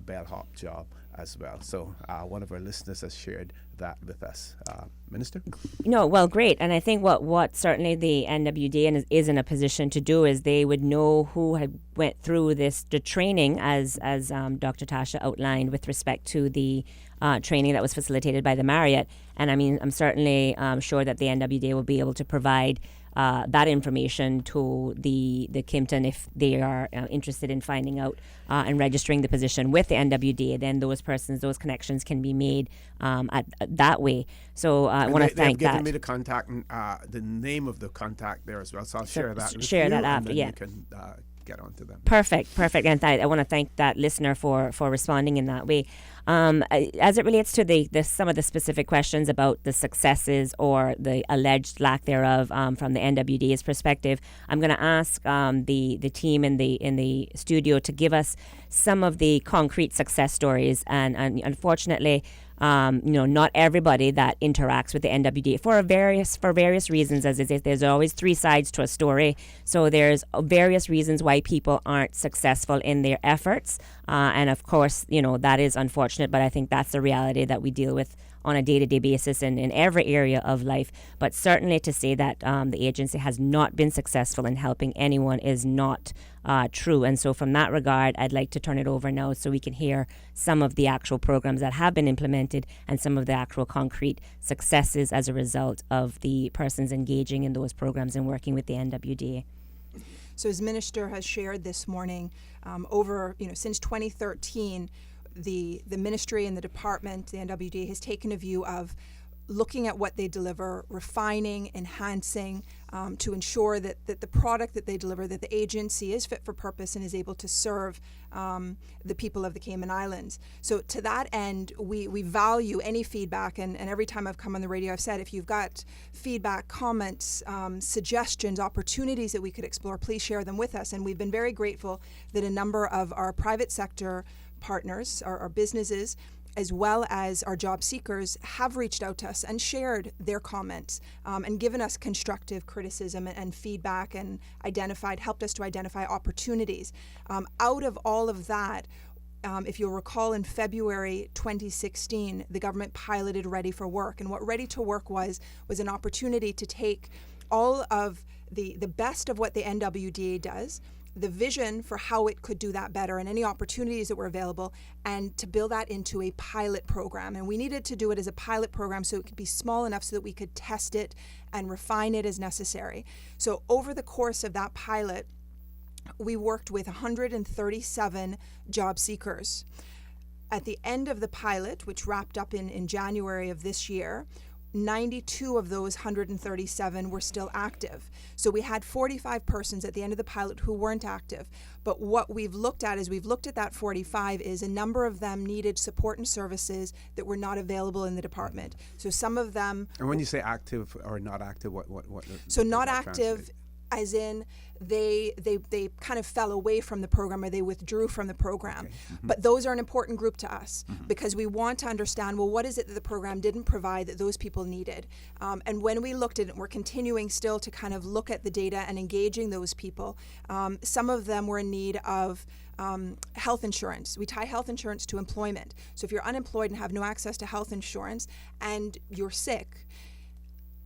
bellhop job as well. So one of our listeners has shared that with us. Minister? No, well, great. And I think what certainly the NWDA is in a position to do is they would know who had went through the training, as Dr. Tasha outlined, with respect to the training that was facilitated by the Marriott. And I mean, I'm certainly sure that the NWDA will be able to provide that information to the Kimpton if they are interested in finding out and registering the position with the NWDA. Then those connections can be made that way. So I want to thank that. They've given me the contact, the name of the contact there as well. So I'll share that with share you, that and after, then yeah. you can get onto them. Perfect. And I want to thank that listener for responding in that way. As it relates to some of the specific questions about the successes or the alleged lack thereof from the NWDA's perspective, I'm going to ask the team in the studio to give us some of the concrete success stories. And unfortunately, not everybody that interacts with the NWDA for various reasons, as is, there's always three sides to a story. So there's various reasons why people aren't successful in their efforts. And of course, that is unfortunate, but I think that's the reality that we deal with on a day-to-day basis in every area of life. But certainly to say that the agency has not been successful in helping anyone is not true. And so from that regard, I'd like to turn it over now so we can hear some of the actual programs that have been implemented and some of the actual concrete successes as a result of the persons engaging in those programs and working with the NWDA. So as Minister has shared this morning, since 2013, the ministry and the department, the NWDA, has taken a view of looking at what they deliver, refining, enhancing, to ensure that the product that they deliver, that the agency is fit for purpose and is able to serve the people of the Cayman Islands. So to that end, we value any feedback, and every time I've come on the radio, I've said, if you've got feedback, comments, suggestions, opportunities that we could explore, please share them with us. And we've been very grateful that a number of our private sector partners, our businesses, as well as our job seekers, have reached out to us and shared their comments and given us constructive criticism and feedback, and helped us to identify opportunities. Out of all of that, if you'll recall, in February 2016, the government piloted Ready for Work. And what Ready to Work was an opportunity to take all of the best of what the NWDA does, the vision for how it could do that better, and any opportunities that were available, and to build that into a pilot program. And we needed to do it as a pilot program so it could be small enough so that we could test it and refine it as necessary. So over the course of that pilot, we worked with 137 job seekers. At the end of the pilot, which wrapped up in January of this year, 92 of those 137 were still active. So we had 45 persons at the end of the pilot who weren't active. But what we've looked at that 45 is a number of them needed support and services that were not available in the department. So some of them... And when you say active or not active, what so not active, as in they kind of fell away from the program, or they withdrew from the program. Okay. Mm-hmm. But those are an important group to us, because we want to understand, well, what is it that the program didn't provide that those people needed? And when we looked at it, we're continuing still to kind of look at the data and engaging those people. Some of them were in need of health insurance. We tie health insurance to employment. So if you're unemployed and have no access to health insurance and you're sick,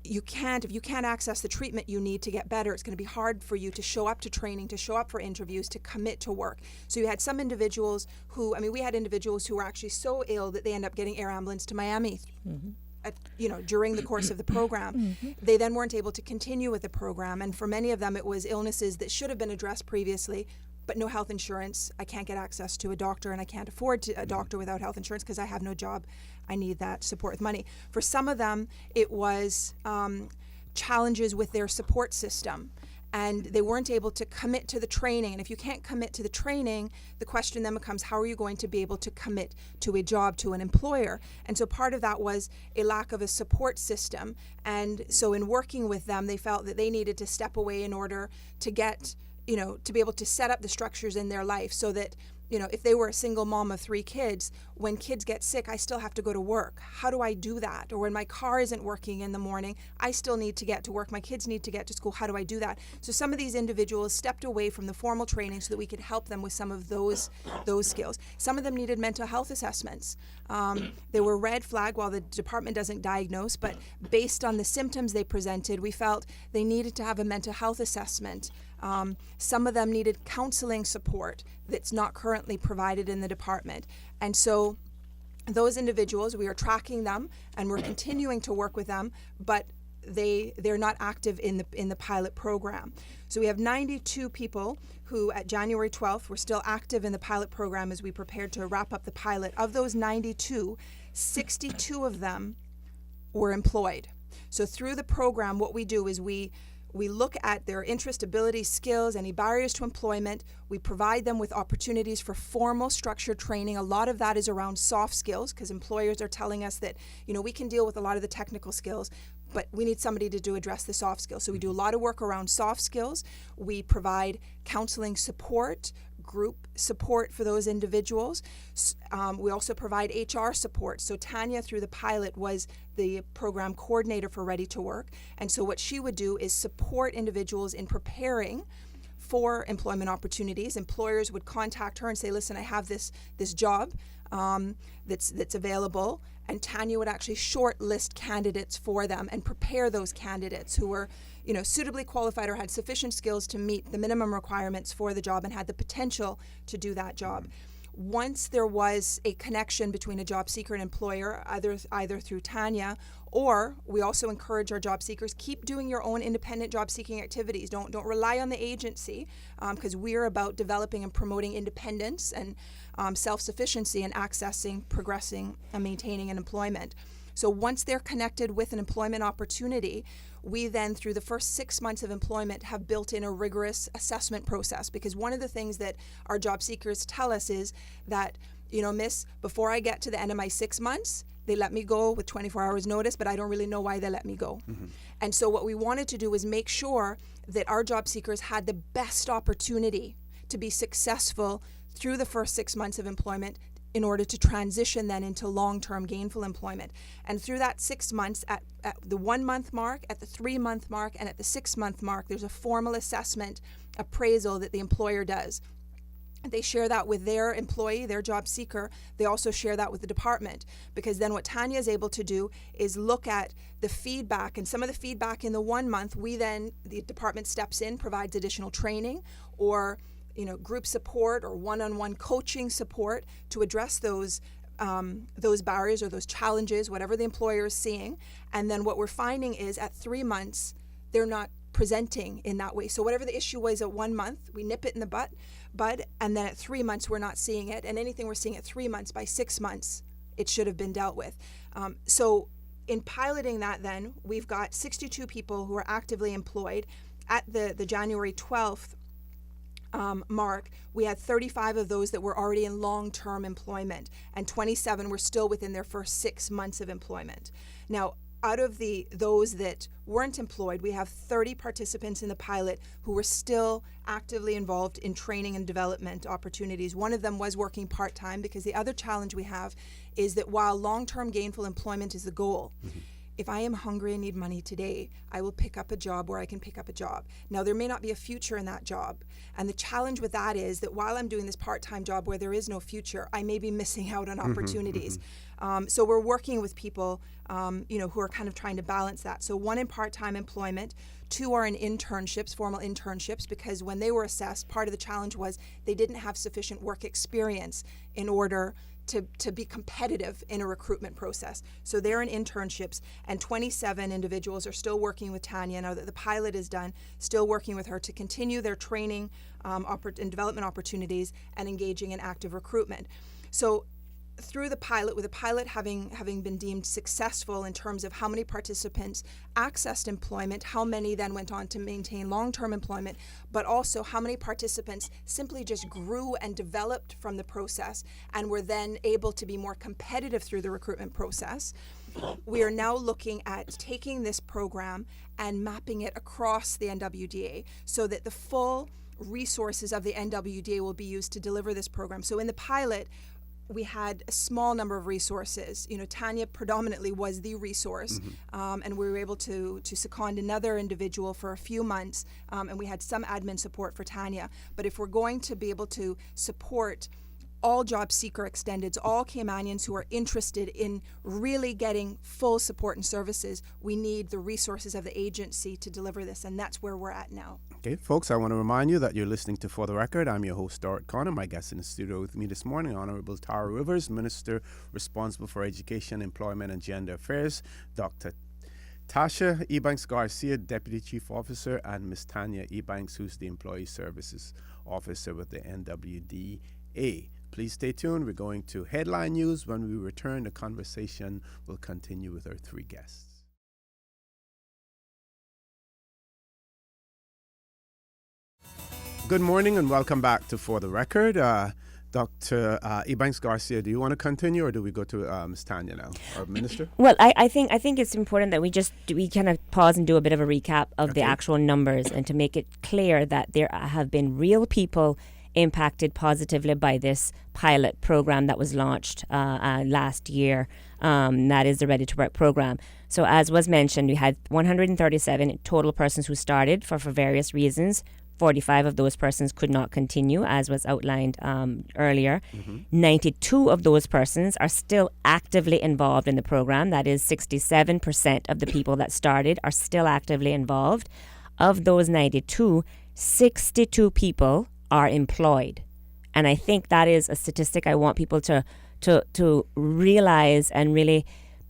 if you can't access the treatment you need to get better, it's going to be hard for you to show up to training, to show up for interviews, to commit to work. So you had some individuals we had individuals who were actually so ill that they end up getting air ambulance to Miami. During the course of the program. They then weren't able to continue with the program, and for many of them it was illnesses that should have been addressed previously, but no health insurance. I can't get access to a doctor, and I can't afford a doctor without health insurance because I have no job. I need that support with money. For some of them, it was challenges with their support system, and they weren't able to commit to the training. And if you can't commit to the training, the question then becomes, how are you going to be able to commit to a job, to an employer? And so part of that was a lack of a support system. And so in working with them, they felt that they needed to step away in order to get, to be able to set up the structures in their life so that, if they were a single mom of 3 kids, when kids get sick, I still have to go to work. How do I do that? Or when my car isn't working in the morning, I still need to get to work. My kids need to get to school. How do I do that? So some of these individuals stepped away from the formal training so that we could help them with some of those skills. Some of them needed mental health assessments. They were red flag while the department doesn't diagnose, but based on the symptoms they presented, we felt they needed to have a mental health assessment. Some of them needed counseling support that's not currently provided in the department. And so those individuals, we are tracking them and we're continuing to work with them, but they're not active in the pilot program. So we have 92 people who at January 12th were still active in the pilot program as we prepared to wrap up the pilot. Of those 92, 62 of them were employed. So through the program, what we do is we look at their interest, abilities, skills, any barriers to employment. We provide them with opportunities for formal structured training. A lot of that is around soft skills because employers are telling us that, we can deal with a lot of the technical skills, but we need somebody to address the soft skills. So we do a lot of work around soft skills. We provide counseling support, group support for those individuals. We also provide HR support. So Tanya, through the pilot, was the program coordinator for Ready to Work. And so what she would do is support individuals in preparing for employment opportunities. Employers would contact her and say, listen, I have this job that's available. And Tanya would actually shortlist candidates for them and prepare those candidates who were suitably qualified or had sufficient skills to meet the minimum requirements for the job and had the potential to do that job. once there was a connection between a job seeker and employer, either through Tanya, or we also encourage our job seekers, keep doing your own independent job seeking activities. Don't rely on the agency, because we're about developing and promoting independence and self-sufficiency and accessing, progressing, and maintaining an employment. So once they're connected with an employment opportunity, we then, through the first 6 months of employment, have built in a rigorous assessment process. Because one of the things that our job seekers tell us is that, miss, before I get to the end of my 6 months, they let me go with 24 hours notice, but I don't really know why they let me go. Mm-hmm. And so what we wanted to do was make sure that our job seekers had the best opportunity to be successful through the first 6 months of employment in order to transition then into long-term gainful employment. And through that 6 months, at the 1 month mark, at the 3 month mark, and at the 6 month mark, there's a formal assessment appraisal that the employer does. They share that with their employee, their job seeker. They also share that with the department, because then what Tanya is able to do is look at the feedback, and some of the feedback in the 1 month, the department steps in, provides additional training or group support or one-on-one coaching support to address those barriers or those challenges, whatever the employer is seeing. And then what we're finding is at 3 months, they're not presenting in that way. So whatever the issue was at 1 month, we nip it in the bud, and then at 3 months, we're not seeing it. And anything we're seeing at 3 months, by 6 months, it should have been dealt with. So in piloting that then, we've got 62 people who are actively employed. At the January 12th mark, we had 35 of those that were already in long-term employment, and 27 were still within their first 6 months of employment. Now, out of those that weren't employed, we have 30 participants in the pilot who were still actively involved in training and development opportunities. One of them was working part-time, because the other challenge we have is that while long-term gainful employment is the goal, if I am hungry and need money today, I will pick up a job where I can pick up a job. Now, there may not be a future in that job. And the challenge with that is that while I'm doing this part-time job where there is no future, I may be missing out on opportunities. So we're working with people, who are kind of trying to balance that. So 1 in part-time employment, 2 are in internships, formal internships, because when they were assessed, part of the challenge was they didn't have sufficient work experience in order to be competitive in a recruitment process. So they're in internships, and 27 individuals are still working with Tanya now that the pilot is done, still working with her to continue their training and development opportunities and engaging in active recruitment. So through the pilot, with the pilot having been deemed successful in terms of how many participants accessed employment, how many then went on to maintain long-term employment, but also how many participants simply just grew and developed from the process and were then able to be more competitive through the recruitment process. We are now looking at taking this program and mapping it across the NWDA so that the full resources of the NWDA will be used to deliver this program. So in the pilot, we had a small number of resources. Tanya predominantly was the resource, and we were able to second another individual for a few months, and we had some admin support for Tanya. But if we're going to be able to support all job seeker extendeds, all Caymanians who are interested in really getting full support and services, we need the resources of the agency to deliver this, and that's where we're at now. Okay, folks, I want to remind you that you're listening to For the Record. I'm your host, Stuart Connor. My guest in the studio with me this morning, Honorable Tara Rivers, Minister responsible for Education, Employment, and Gender Affairs, Dr. Tasha Ebanks-Garcia, Deputy Chief Officer, and Ms. Tanya Ebanks, who's the Employee Services Officer with the NWDA. Please stay tuned. We're going to headline news. When we return, the conversation will continue with our 3 guests. Good morning and welcome back to For the Record. Dr. Ebanks-Garcia, do you want to continue, or do we go to Ms. Tanya now, our Minister? Well, I think it's important that we kind of pause and do a bit of a recap of the actual numbers, and to make it clear that there have been real people impacted positively by this pilot program that was launched last year. That is the Ready to Work program. So as was mentioned, we had 137 total persons who started for various reasons. 45 of those persons could not continue, as was outlined earlier. 92 of those persons are still actively involved in the program. That is 67% of the people that started are still actively involved. Of those 92, 62 people are employed. And I think that is a statistic I want people to realize and really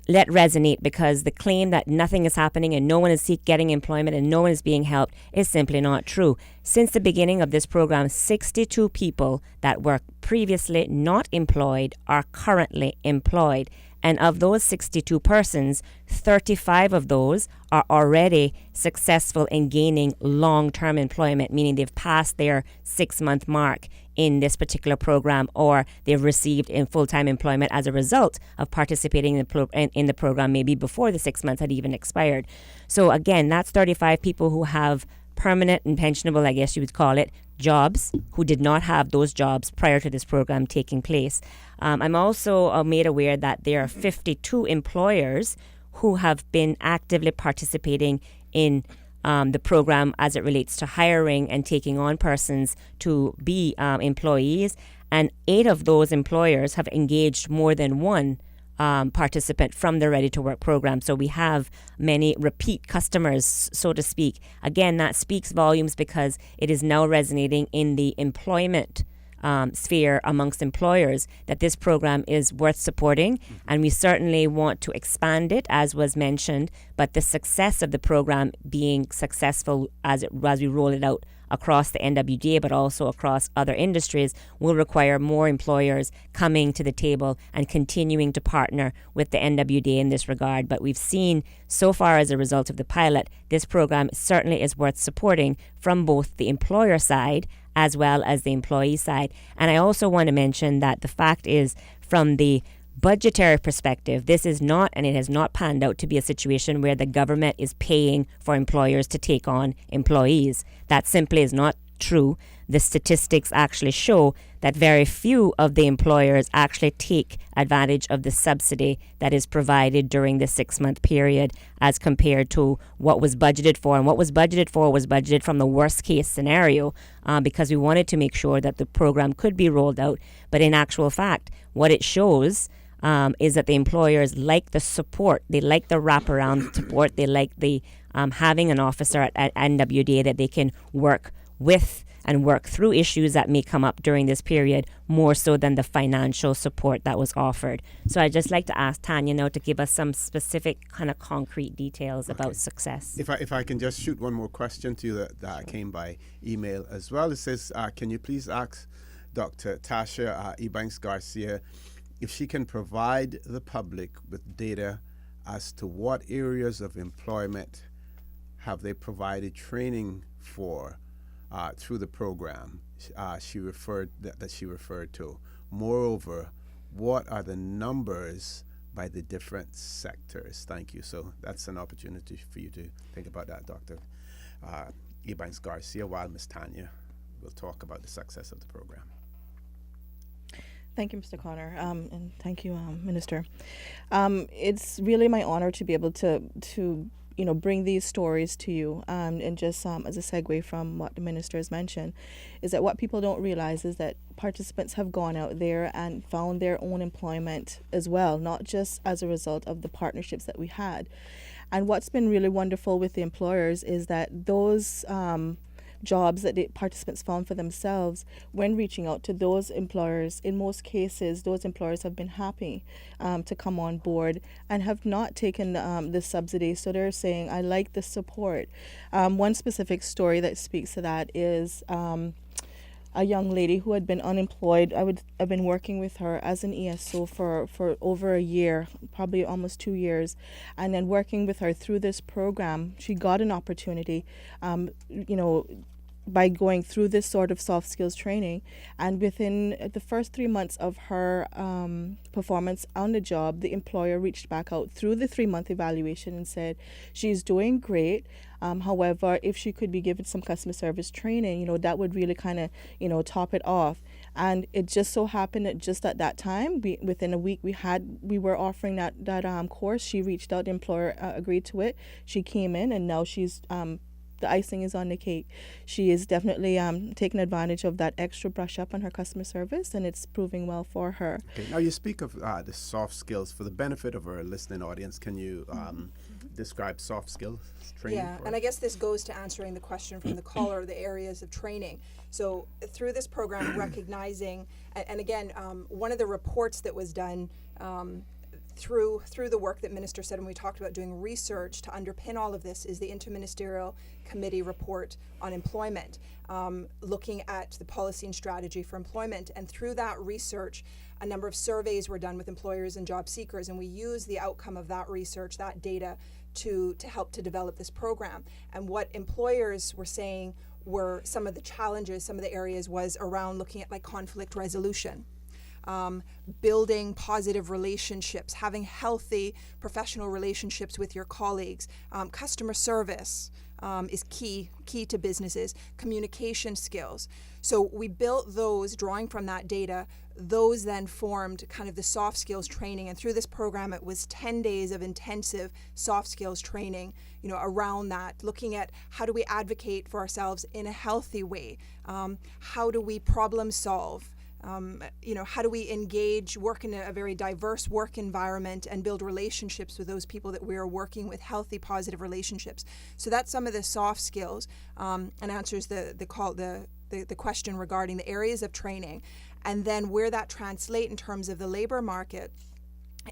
let resonate, because the claim that nothing is happening and no one is getting employment and no one is being helped is simply not true. Since the beginning of this program, 62 people that were previously not employed are currently employed. And of those 62 persons, 35 of those are already successful in gaining long-term employment, meaning they've passed their 6-month mark in this particular program, or they've received in full-time employment as a result of participating in the program maybe before the 6 months had even expired. So again, that's 35 people who have permanent and pensionable, I guess you would call it, jobs, who did not have those jobs prior to this program taking place. I'm also made aware that there are 52 employers who have been actively participating in the program as it relates to hiring and taking on persons to be employees. And 8 of those employers have engaged more than one participant from the Ready to Work program. So we have many repeat customers, so to speak. Again, that speaks volumes because it is now resonating in the employment sphere amongst employers that this program is worth supporting, and we certainly want to expand it, as was mentioned. But the success of the program being successful as we roll it out across the NWDA, but also across other industries, will require more employers coming to the table and continuing to partner with the NWDA in this regard. But we've seen so far, as a result of the pilot, this program certainly is worth supporting from both the employer side as well as the employee side. And I also want to mention that the fact is, from the budgetary perspective, this is not, and it has not panned out to be, a situation where the government is paying for employers to take on employees. That simply is not true. The statistics actually show that very few of the employers actually take advantage of the subsidy that is provided during the 6-month period as compared to what was budgeted for. And what was budgeted for was budgeted from the worst case scenario because we wanted to make sure that the program could be rolled out. But in actual fact, what it shows is that the employers like the support. They like the wraparound support. They like the having an officer at NWDA that they can work with and work through issues that may come up during this period, more so than the financial support that was offered. So I'd just like to ask Tanya now to give us some specific kind of concrete details about success. If I can just shoot one more question to you that came by email as well. It says, can you please ask Dr. Tasha Ebanks-Garcia if she can provide the public with data as to what areas of employment have they provided training for through the program she referred to. Moreover, what are the numbers by the different sectors? Thank you. So that's an opportunity for you to think about that, Dr. Ebanks-Garcia, while Ms. Tanya will talk about the success of the program. Thank you, Mr. Connor, and thank you, Minister. It's really my honor to be able to bring these stories to you. And just as a segue from what the minister has mentioned, is that what people don't realize is that participants have gone out there and found their own employment as well, not just as a result of the partnerships that we had. And what's been really wonderful with the employers is that those jobs that the participants found for themselves, when reaching out to those employers, in most cases, those employers have been happy to come on board and have not taken the subsidy. So they're saying, I like the support. One specific story that speaks to that is a young lady who had been unemployed. I've been working with her as an ESO for over a year, probably almost 2 years, and then working with her through this program, she got an opportunity, by going through this sort of soft skills training, and within the first 3 months of her performance on the job, the employer reached back out through the 3-month evaluation and said she's doing great. However, if she could be given some customer service training, that would really kind of, top it off. And it just so happened that just at that time, within a week, we were offering that course. She reached out, the employer agreed to it. She came in, and now she's the icing is on the cake. She is definitely taking advantage of that extra brush up on her customer service, and it's proving well for her. Okay. Now you speak of the soft skills for the benefit of our listening audience. Can you describe soft skills training? Yeah, and I guess this goes to answering the question from the caller, the areas of training. So through this program, recognizing, and again, one of the reports that was done through the work that Minister said when we talked about doing research to underpin all of this is the Interministerial Committee report on employment, looking at the policy and strategy for employment. And through that research, a number of surveys were done with employers and job seekers, and we used the outcome of that research, that data, to help to develop this program. And what employers were saying were some of the challenges, some of the areas was around looking at like conflict resolution. Building positive relationships, having healthy professional relationships with your colleagues, customer service is key to businesses, communication skills. So we built those, drawing from that data. Those then formed kind of the soft skills training, and through this program it was 10 days of intensive soft skills training, around that, looking at how do we advocate for ourselves in a healthy way, how do we problem solve, how do we engage, work in a very diverse work environment and build relationships with those people that we are working with, healthy, positive relationships. So that's some of the soft skills, and answers the question regarding the areas of training. And then where that translate in terms of the labor market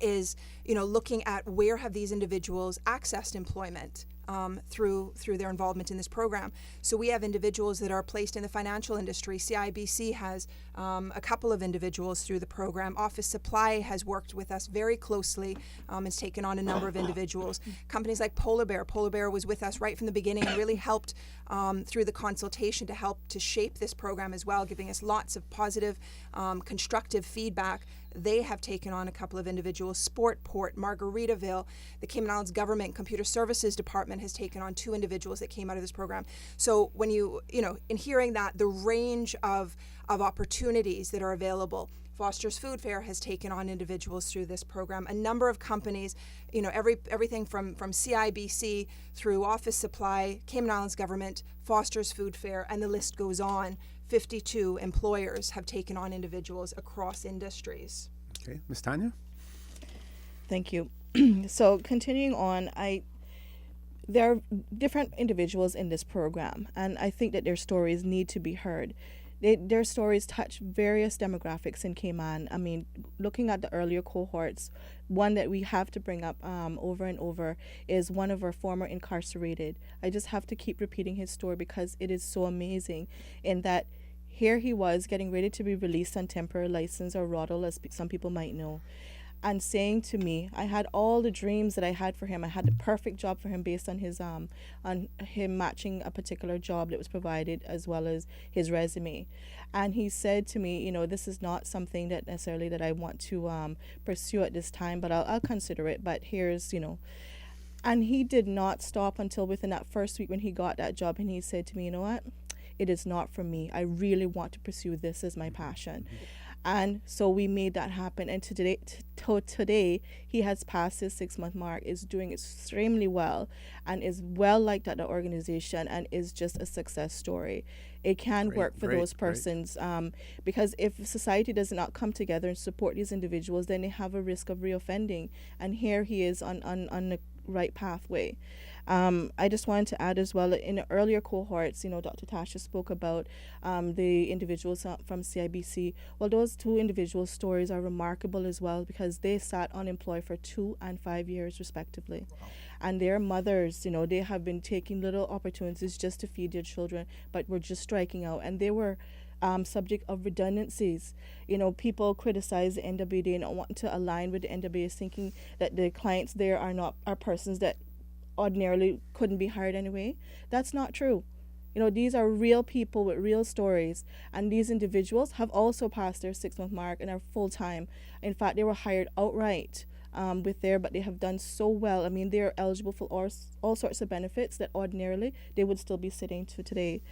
is, looking at where have these individuals accessed employment through their involvement in this program. So we have individuals that are placed in the financial industry. CIBC has a couple of individuals through the program. Office Supply has worked with us very closely, has taken on a number of individuals. Companies like Polar Bear was with us right from the beginning and really helped through the consultation to help to shape this program as well, giving us lots of positive, constructive feedback. They have taken on a couple of individuals. Sportport, Margaritaville, the Cayman Islands Government Computer Services Department has taken on 2 individuals that came out of this program. So when in hearing that, the range of opportunities that are available, Foster's Food Fair has taken on individuals through this program. A number of companies, everything from CIBC through Office Supply, Cayman Islands Government, Foster's Food Fair, and the list goes on. 52 employers have taken on individuals across industries. Okay, Ms. Tanya? Thank you. So continuing on, there are different individuals in this program, and I think that their stories need to be heard. Their stories touch various demographics in Cayman. I mean, looking at the earlier cohorts, one that we have to bring up over and over is one of our former incarcerated. I just have to keep repeating his story because it is so amazing in that here he was getting ready to be released on temporary license, or RODL, as some people might know, and saying to me, I had all the dreams that I had for him. I had the perfect job for him based on his on him matching a particular job that was provided as well as his resume. And he said to me, this is not something that necessarily that I want to pursue at this time, but I'll consider it. But here's, and he did not stop until within that first week when he got that job, and he said to me, you know what? It is not for me. I really want to pursue this as my passion. And so we made that happen. And today he has passed his 6-month mark, is doing extremely well, and is well liked at the organization, and is just a success story. It can work for those persons because if society does not come together and support these individuals, then they have a risk of reoffending. And here he is on the right pathway. I just wanted to add as well, in the earlier cohorts, Dr. Tasha spoke about the individuals from CIBC. Well, those 2 individuals' stories are remarkable as well because they sat unemployed for 2 and 5 years respectively. Wow. And their mothers, they have been taking little opportunities just to feed their children, but were just striking out. And they were subject of redundancies. People criticize the NWDA and not wanting to align with the NWDA, thinking that the clients there are persons that ordinarily couldn't be hired anyway. That's not true. These are real people with real stories, and these individuals have also passed their 6-month mark and are full-time. In fact, they were hired outright but they have done so well. I mean, they're eligible for all sorts of benefits that ordinarily they would still be sitting to today.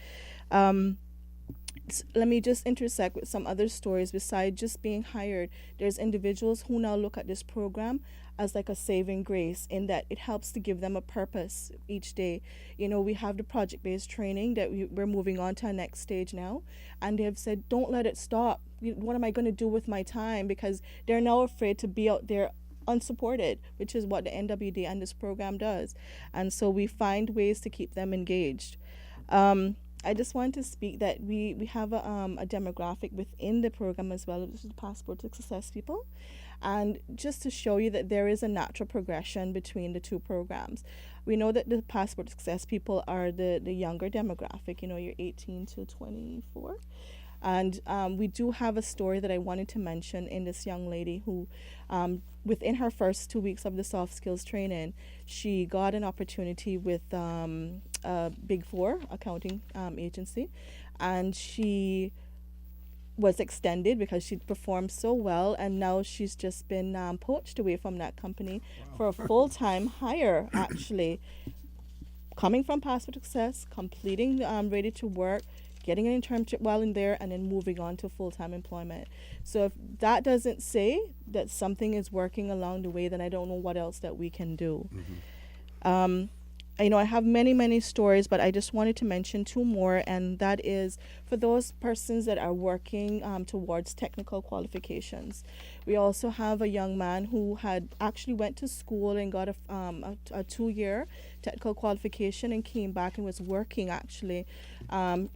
Let me just intersect with some other stories. Besides just being hired, there's individuals who now look at this program as like a saving grace, in that it helps to give them a purpose each day. You know, we have the project-based training that we're moving on to our next stage now, and they've said, don't let it stop. What am I going to do with my time? Because they're now afraid to be out there unsupported, which is what the NWD and this program does. And so we find ways to keep them engaged. I just want to speak that we have a demographic within the program as well, which is Passport to Success people. And just to show you that there is a natural progression between the two programs. We know that the Passport to Success people are the younger demographic, you know, you're 18 to 24. And we do have a story that I wanted to mention in this young lady who, within her first 2 weeks of the soft skills training, she got an opportunity with a Big Four accounting agency, and she was extended because she performed so well, and now she's just been poached away from that company for a full-time hire, actually, coming from Passport Success, completing Ready to Work, getting an internship while in there, and then moving on to full-time employment. So if that doesn't say that something is working along the way, then I don't know what else that we can do. You know, I have many stories, but I just wanted to mention two more, and that is for those persons that are working towards technical qualifications. We also have a young man who had actually went to school and got a 2-year technical qualification and came back and was working actually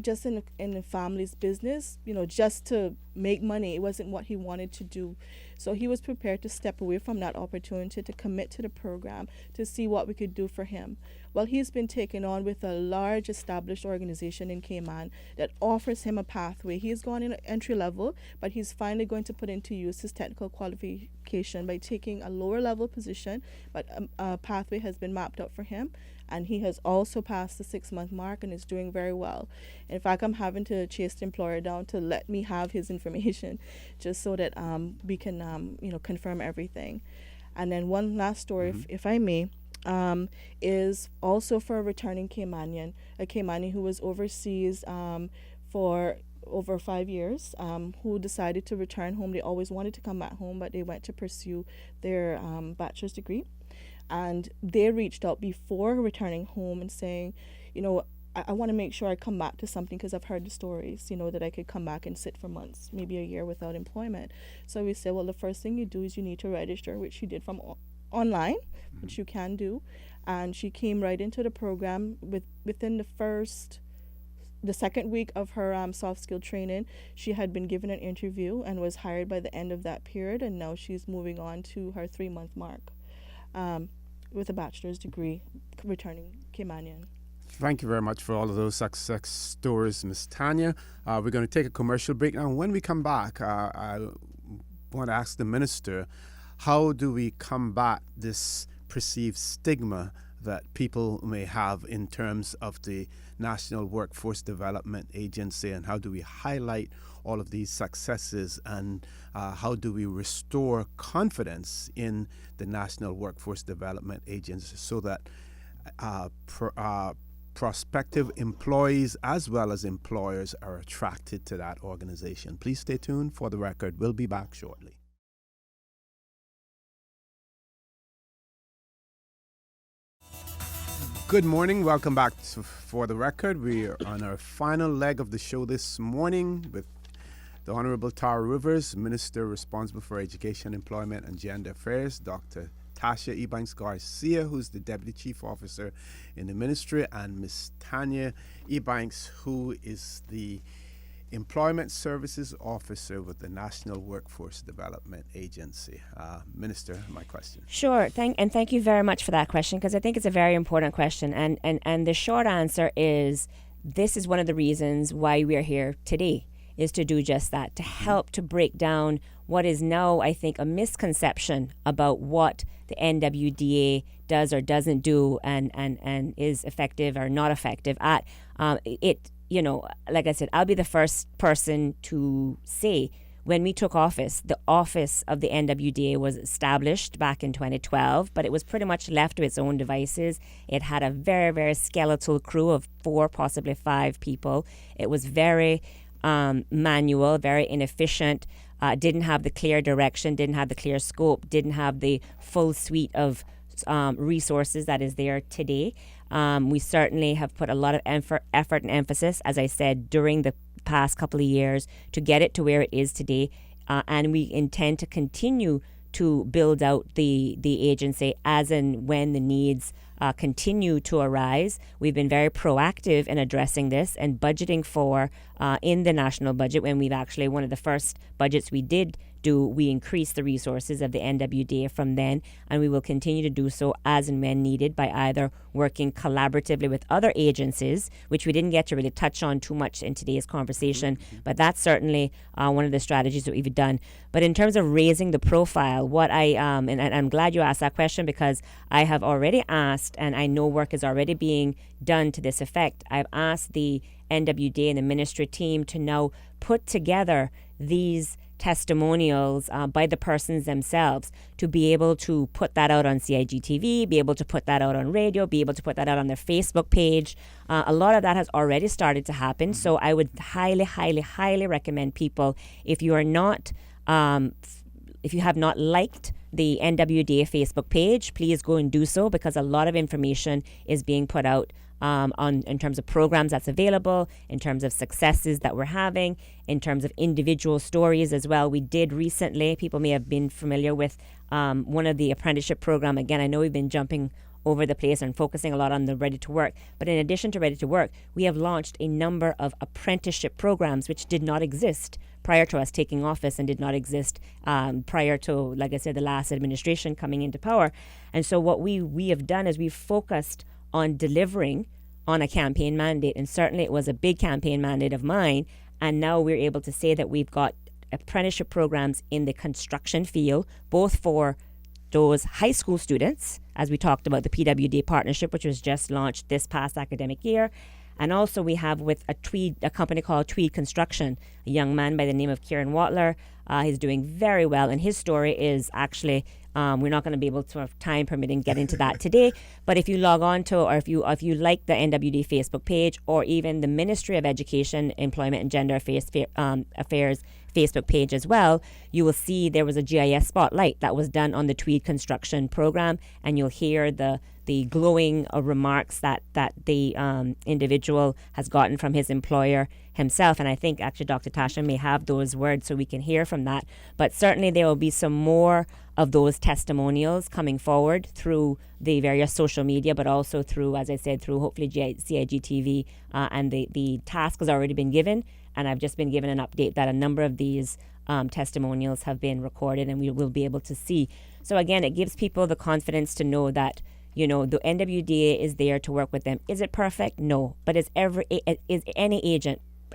just in the family's business, you know, just to make money. It wasn't what he wanted to do. So he was prepared to step away from that opportunity to commit to the program to see what we could do for him. Well, he's been taken on with a large established organization in Cayman that offers him a pathway. He's gone in entry level, but he's finally going to put into use his technical qualification by taking a lower level position, but a pathway has been mapped out for him. And he has also passed the 6-month mark and is doing very well. In fact, I'm having to chase the employer down to let me have his information just so that we can, you know, confirm everything. And then one last story, if I may, is also for a returning Caymanian, a Caymanian who was overseas for over 5 years, who decided to return home. They always wanted to come back home, but they went to pursue their bachelor's degree. And they reached out before returning home and saying, you know, I want to make sure I come back to something because I've heard the stories, you know, that I could come back and sit for months, maybe a year without employment. So we said, well, the first thing you do is you need to register, which she did from online, which you can do. And she came right into the program within the second week of her soft skill training. She had been given an interview and was hired by the end of that period. And now she's moving on to her 3-month mark. With a bachelor's degree, returning Caymanian. Thank you very much for all of those success stories, Ms. Tanya. We're going to take a commercial break now. When we come back, I want to ask the minister, how do we combat this perceived stigma that people may have in terms of the National Workforce Development Agency, and how do we highlight all of these successes, and how do we restore confidence in the National Workforce Development Agency so that prospective employees as well as employers are attracted to that organization. Please stay tuned for the record. We'll be back shortly. Good morning. Welcome back to For the Record. We are on our final leg of the show this morning with the Honorable Tara Rivers, Minister responsible for Education, Employment and Gender Affairs, Dr. Tasha Ebanks Garcia, who's the Deputy Chief Officer in the Ministry, and Ms. Tanya Ebanks, who is the Employment Services Officer with the National Workforce Development Agency. Minister, my question. Sure. Thank you very much for that question, because I think it's a very important question. And the short answer is, this is one of the reasons why we are here today, is to do just that, to help to break down what is now, I think, a misconception about what the NWDA does or doesn't do and is effective or not effective at it. You know, like I said, I'll be the first person to say, when we took office, the office of the NWDA was established back in 2012, but it was pretty much left to its own devices. It had a very, very skeletal crew of 4, possibly 5 people. It was very manual, very inefficient. didn't have the clear direction, didn't have the clear scope, didn't have the full suite of resources that is there today. We certainly have put a lot of effort and emphasis, as I said, during the past couple of years to get it to where it is today. And we intend to continue to build out the agency as and when the needs continue to arise. We've been very proactive in addressing this and budgeting for in the national budget. When we've actually, one of the first budgets we did do, we increased the resources of the NWDA from then, and we will continue to do so as and when needed by either working collaboratively with other agencies, which we didn't get to really touch on too much in today's conversation, but that's certainly one of the strategies that we've done. But in terms of raising the profile, what and I'm glad you asked that question, because I have already asked, and I know work is already being done to this effect. I've asked the NWDA and the ministry team to now put together these testimonials by the persons themselves, to be able to put that out on CIGTV, be able to put that out on radio, be able to put that out on their Facebook page. A lot of that has already started to happen. So I would highly, highly, highly recommend people, if you are not, if you have not liked the NWDA Facebook page, please go and do so, because a lot of information is being put out in terms of programs that's available, in terms of successes that we're having, in terms of individual stories as well. We did recently, people may have been familiar with one of the apprenticeship program. Again, I know we've been jumping over the place and focusing a lot on the Ready to Work, but in addition to Ready to Work, we have launched a number of apprenticeship programs which did not exist prior to us taking office and did not exist prior to, like I said, the last administration coming into power. And so what we have done is we've focused on delivering on a campaign mandate, and certainly it was a big campaign mandate of mine, and now we're able to say that we've got apprenticeship programs in the construction field, both for those high school students, as we talked about the PWD partnership, which was just launched this past academic year, and also we have with a company called Tweed Construction, a young man by the name of Kieran Watler. He's doing very well, and his story is actually, we're not going to be able to, have time permitting, get into that today. But if you log on to, or if you like the NWD Facebook page, or even the Ministry of Education, Employment and Gender Affairs Facebook page as well, you will see there was a GIS spotlight that was done on the Tweed Construction program, and you'll hear the glowing remarks that the individual has gotten from his employer himself. And I think actually Dr. Tasha may have those words so we can hear from that. But certainly there will be some more of those testimonials coming forward through the various social media, but also through, as I said, through hopefully CIGTV. And the task has already been given, and I've just been given an update that a number of these testimonials have been recorded, and we will be able to see. So again, it gives people the confidence to know that, you know, the NWDA is there to work with them. Is it perfect? No. But is any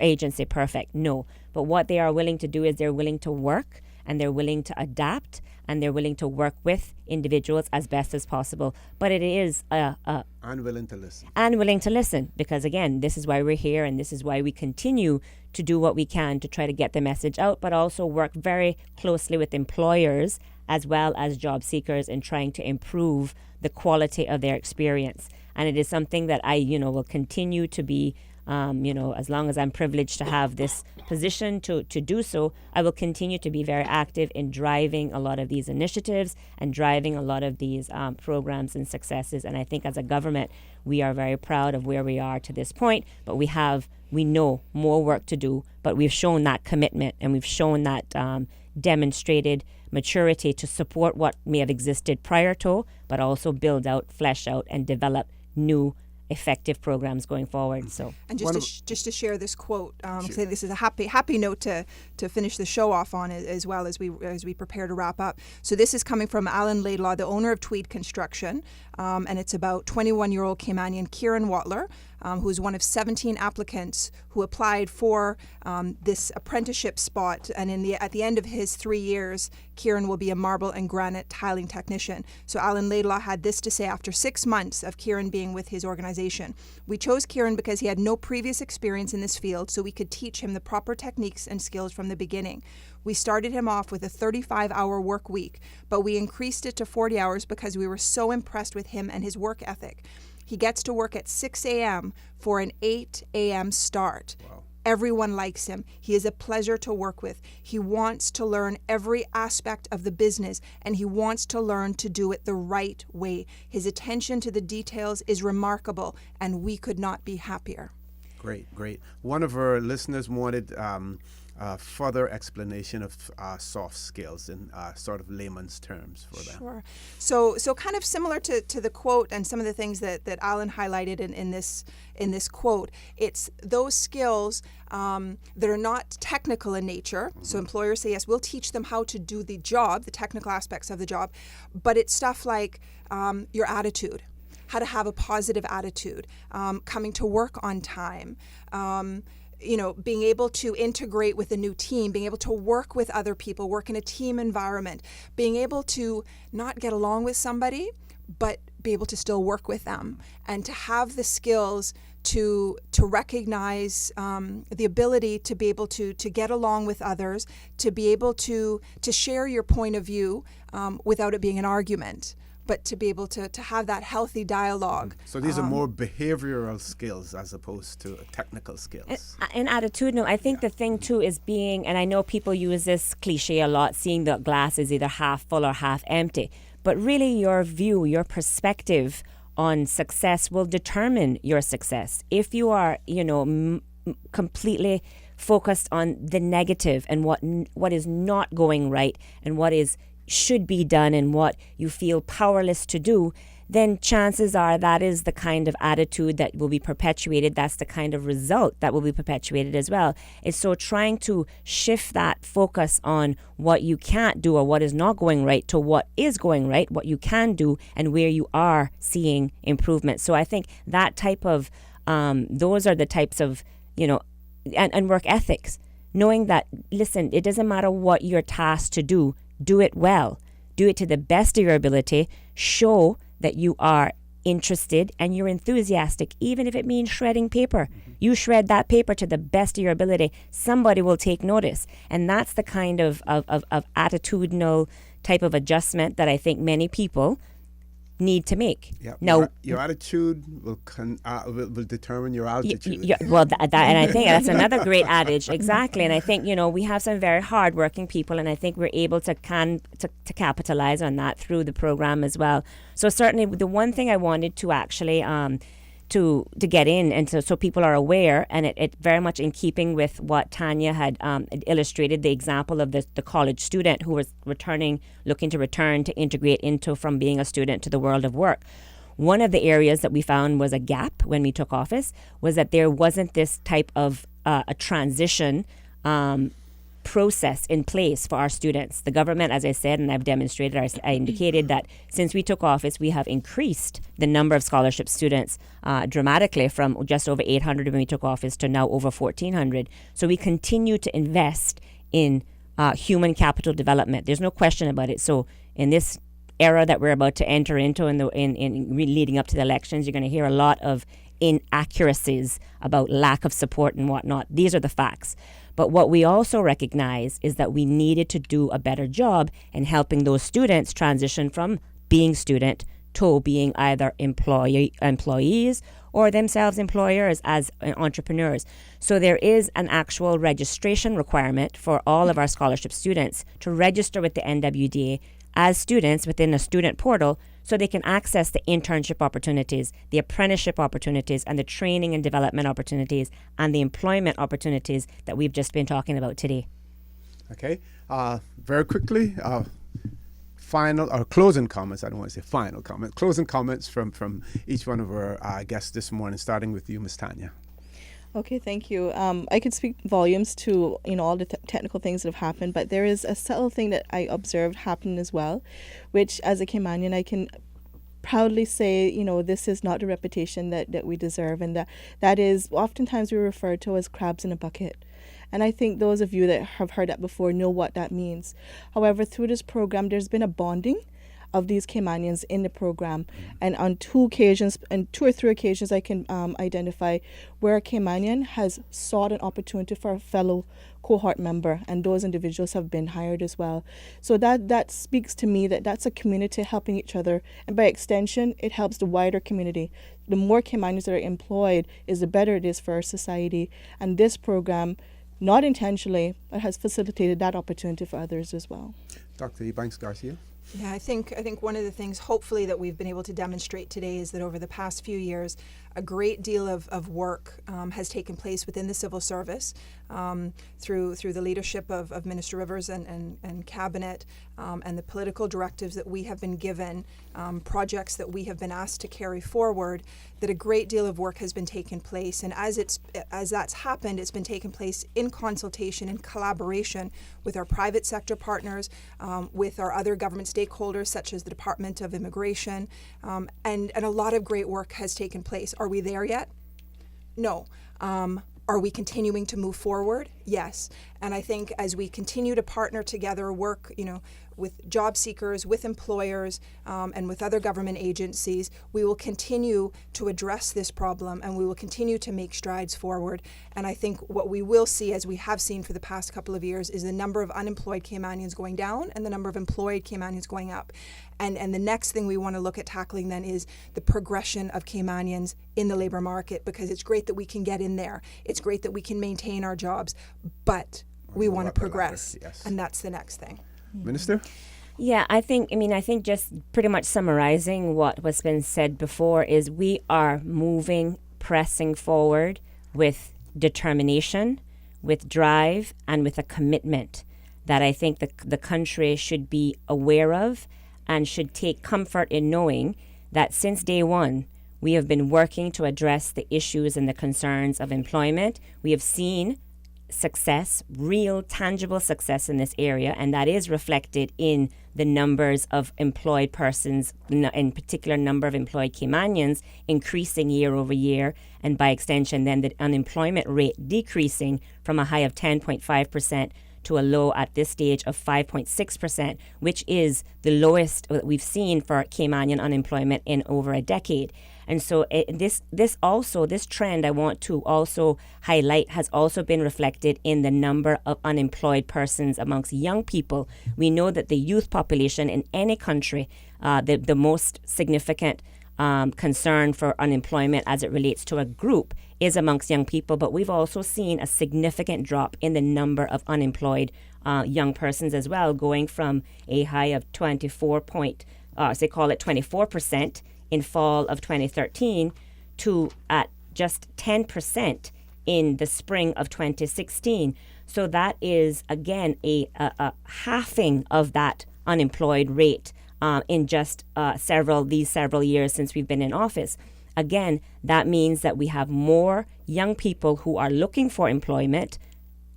agency perfect? No. But what they are willing to do is they're willing to work, and they're willing to adapt, and they're willing to work with individuals as best as possible. But it is and willing to listen. And willing to listen, because again, this is why we're here, and this is why we continue to do what we can to try to get the message out, but also work very closely with employers as well as job seekers in trying to improve the quality of their experience. And it is something that I, will continue to be, as long as I'm privileged to have this position to do so, I will continue to be very active in driving a lot of these initiatives and driving a lot of these programs and successes. And I think as a government, we are very proud of where we are to this point, but we know more work to do, but we've shown that commitment, and we've shown that demonstrated maturity to support what may have existed prior to, but also build out, flesh out, and develop new effective programs going forward. So, and just to share this quote, say this is a happy note to finish the show off on, as well as we prepare to wrap up. So this is coming from Alan Laidlaw, the owner of Tweed Construction, and it's about 21-year-old Caymanian Kieran Watler, who's one of 17 applicants who applied for this apprenticeship spot. And at the end of his 3 years, Kieran will be a marble and granite tiling technician. So Alan Laidlaw had this to say after 6 months of Kieran being with his organization. We chose Kieran because he had no previous experience in this field, so we could teach him the proper techniques and skills from the beginning. We started him off with a 35-hour work week, but we increased it to 40 hours because we were so impressed with him and his work ethic. He gets to work at 6 a.m. for an 8 a.m. start. Wow. Everyone likes him. He is a pleasure to work with. He wants to learn every aspect of the business, and he wants to learn to do it the right way. His attention to the details is remarkable, and we could not be happier. Great. One of our listeners wanted further explanation of soft skills in sort of layman's terms for them. Sure. So kind of similar to the quote and some of the things that Alan highlighted in this quote, it's those skills that are not technical in nature. Mm-hmm. So employers say, yes, we'll teach them how to do the job, the technical aspects of the job, but it's stuff like your attitude, how to have a positive attitude, coming to work on time, being able to integrate with a new team, being able to work with other people, work in a team environment, being able to not get along with somebody, but be able to still work with them, and to have the skills to recognize the ability to be able to get along with others, to be able to share your point of view without it being an argument, but to be able to have that healthy dialogue. So these are more behavioral skills as opposed to technical skills. And attitudinal. I think the thing too is being, and I know people use this cliche a lot, seeing the glass is either half full or half empty. But really your view, your perspective on success will determine your success. If you are, completely focused on the negative and what is not going right and what should be done and what you feel powerless to do, then chances are that is the kind of attitude that will be perpetuated. That's the kind of result that will be perpetuated as well. It's so trying to shift that focus on what you can't do or what is not going right to what is going right, what you can do, and where you are seeing improvement. So I think that type of, those are the types of, and work ethics. Knowing that, listen, it doesn't matter what you're tasked to do it well. Do it to the best of your ability. Show that you are interested and you're enthusiastic, even if it means shredding paper. Mm-hmm. You shred that paper to the best of your ability. Somebody will take notice. And that's the kind of attitudinal type of adjustment that I think many people need to make. Yep. Now, your attitude will determine your altitude. And I think that's another great adage. Exactly. And I think, we have some very hardworking people, and I think we're able to capitalize on that through the program as well. So certainly the one thing I wanted to actually to get in and so people are aware, and it very much in keeping with what Tanya had illustrated, the example of the college student who was looking to return to integrate from being a student to the world of work. One of the areas that we found was a gap when we took office was that there wasn't this type of a transition process in place for our students. The government, as I said, and I've demonstrated, I indicated that since we took office, we have increased the number of scholarship students dramatically from just over 800 when we took office to now over 1,400. So we continue to invest in human capital development. There's no question about it. So in this era that we're about to enter into in leading up to the elections, you're going to hear a lot of inaccuracies about lack of support and whatnot. These are the facts. But what we also recognize is that we needed to do a better job in helping those students transition from being student to being either employees or themselves employers as entrepreneurs. So there is an actual registration requirement for all of our scholarship students to register with the NWDA as students within a student portal so they can access the internship opportunities, the apprenticeship opportunities, and the training and development opportunities, and the employment opportunities that we've just been talking about today. Okay. Very quickly, final or closing comments. I don't want to say final comment. Closing comments from each one of our guests this morning, starting with you, Ms. Tanya. Okay, thank you. I could speak volumes to all the technical things that have happened, but there is a subtle thing that I observed happen as well, which as a Caymanian I can proudly say, this is not the reputation that we deserve, and that is oftentimes we're referred to as crabs in a bucket. And I think those of you that have heard that before know what that means. However, through this program, there's been a bonding of these Caymanians in the program. And on two or three occasions, I can identify where a Caymanian has sought an opportunity for a fellow cohort member, and those individuals have been hired as well. So that speaks to me that that's a community helping each other, and by extension, it helps the wider community. The more Caymanians that are employed is the better it is for our society, and this program, not intentionally, but has facilitated that opportunity for others as well. Dr. Ebanks Garcia? Yeah, I think one of the things, hopefully, that we've been able to demonstrate today is that over the past few years, a great deal of work has taken place within the civil service through the leadership of Minister Rivers and Cabinet and the political directives that we have been given, projects that we have been asked to carry forward, that a great deal of work has been taken place. And as that's happened, it's been taking place in consultation and collaboration with our private sector partners, with our other government stakeholders, such as the Department of Immigration, and a lot of great work has taken place. Are we there yet? No. Are we continuing to move forward? Yes. And I think as we continue to partner together, work, with job seekers, with employers, and with other government agencies, we will continue to address this problem, and we will continue to make strides forward. And I think what we will see, as we have seen for the past couple of years, is the number of unemployed Caymanians going down and the number of employed Caymanians going up. And the next thing we want to look at tackling then is the progression of Caymanians in the labor market, because it's great that we can get in there. It's great that we can maintain our jobs, but we want to progress. Yes. And that's the next thing. Minister? Yeah, I think just pretty much summarizing what was been said before is we are pressing forward with determination, with drive, and with a commitment that I think the country should be aware of and should take comfort in knowing that since day one, we have been working to address the issues and the concerns of employment. We have seen success, real tangible success in this area, and that is reflected in the numbers of employed persons, in particular number of employed Caymanians increasing year over year, and by extension then the unemployment rate decreasing from a high of 10.5% to a low at this stage of 5.6%, which is the lowest that we've seen for Caymanian unemployment in over a decade. And so this trend I want to also highlight has also been reflected in the number of unemployed persons amongst young people. We know that the youth population in any country, the most significant concern for unemployment as it relates to a group is amongst young people, but we've also seen a significant drop in the number of unemployed young persons as well, going from a high of 24% in fall of 2013 to at just 10% in the spring of 2016. So that is, again, a halving of that unemployed rate in just several years since we've been in office. Again, that means that we have more young people who are looking for employed.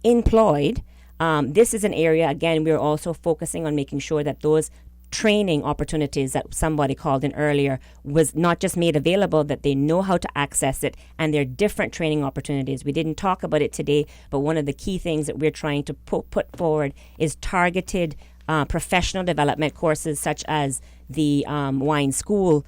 This is an area, again, we're also focusing on making sure that those training opportunities that somebody called in earlier was not just made available, that they know how to access it, and there are different training opportunities. We didn't talk about it today, but one of the key things that we're trying to put forward is targeted professional development courses, such as the Wine School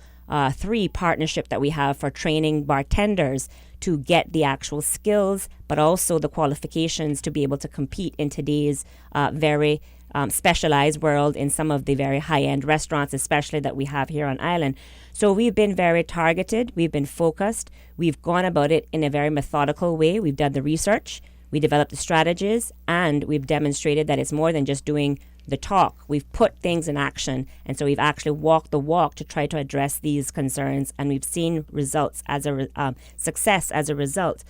3 partnership that we have for training bartenders to get the actual skills, but also the qualifications to be able to compete in today's very specialized world in some of the very high-end restaurants, especially that we have here on island. So we've been very targeted, we've been focused, we've gone about it in a very methodical way. We've done the research, we developed the strategies, and we've demonstrated that it's more than just doing the talk. We've put things in action, and so we've actually walked the walk to try to address these concerns, and we've seen results as success as a result.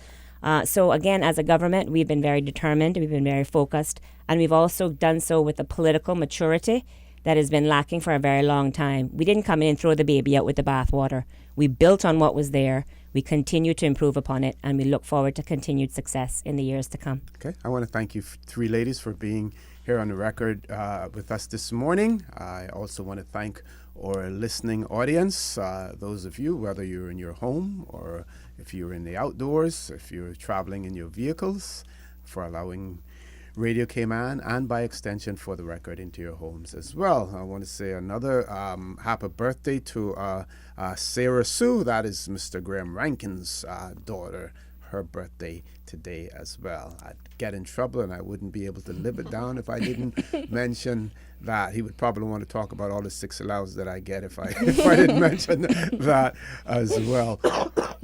So again, as a government, we've been very determined, we've been very focused, and we've also done so with a political maturity that has been lacking for a very long time. We didn't come in and throw the baby out with the bathwater. We built on what was there, we continue to improve upon it, and we look forward to continued success in the years to come. Okay, I want to thank you three ladies for being here on the record with us this morning. I also want to thank our listening audience, those of you, whether you're in your home or if you're in the outdoors, if you're traveling in your vehicles, for allowing Radio Cayman, and by extension For the Record into your homes as well. I want to say another happy birthday to Sarah Sue. That is Mr. Graham Rankin's daughter. Her birthday today as well. I'd get in trouble and I wouldn't be able to live it down if I didn't mention that. He would probably want to talk about all the 6 allows that I get if I didn't mention that as well.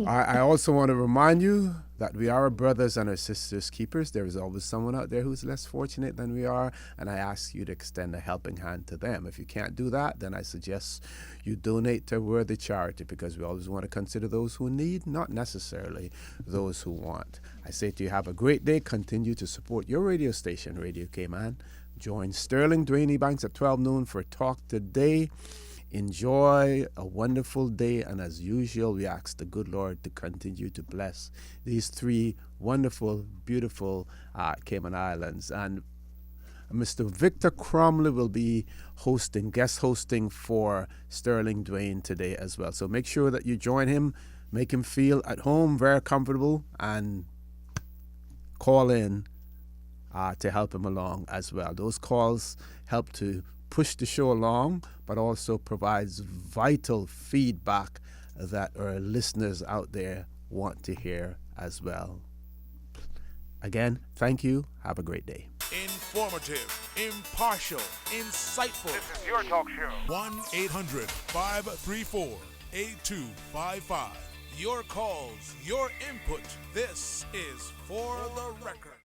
I also want to remind you that we are our brothers and our sisters keepers. There is always someone out there who's less fortunate than we are, and I ask you to extend a helping hand to them. If you can't do that, then I suggest you donate to a worthy charity, because we always want to consider those who need, not necessarily those who want. I say to you, have a great day. Continue to support your radio station, Radio Cayman. Join Sterling Dwayne Ebanks at 12 noon for Talk Today. Enjoy a wonderful day, and as usual, we ask the good Lord to continue to bless these 3 wonderful, beautiful Cayman Islands. And Mr. Victor Cromley will be guest hosting for Sterling Dwayne today as well. So make sure that you join him, make him feel at home, very comfortable, and call in to help him along as well. Those calls help to push the show along, but also provides vital feedback that our listeners out there want to hear as well. Again, thank you. Have a great day. Informative, impartial, insightful. This is your talk show. 1-800-534-8255. Your calls, your input. This is For the Record.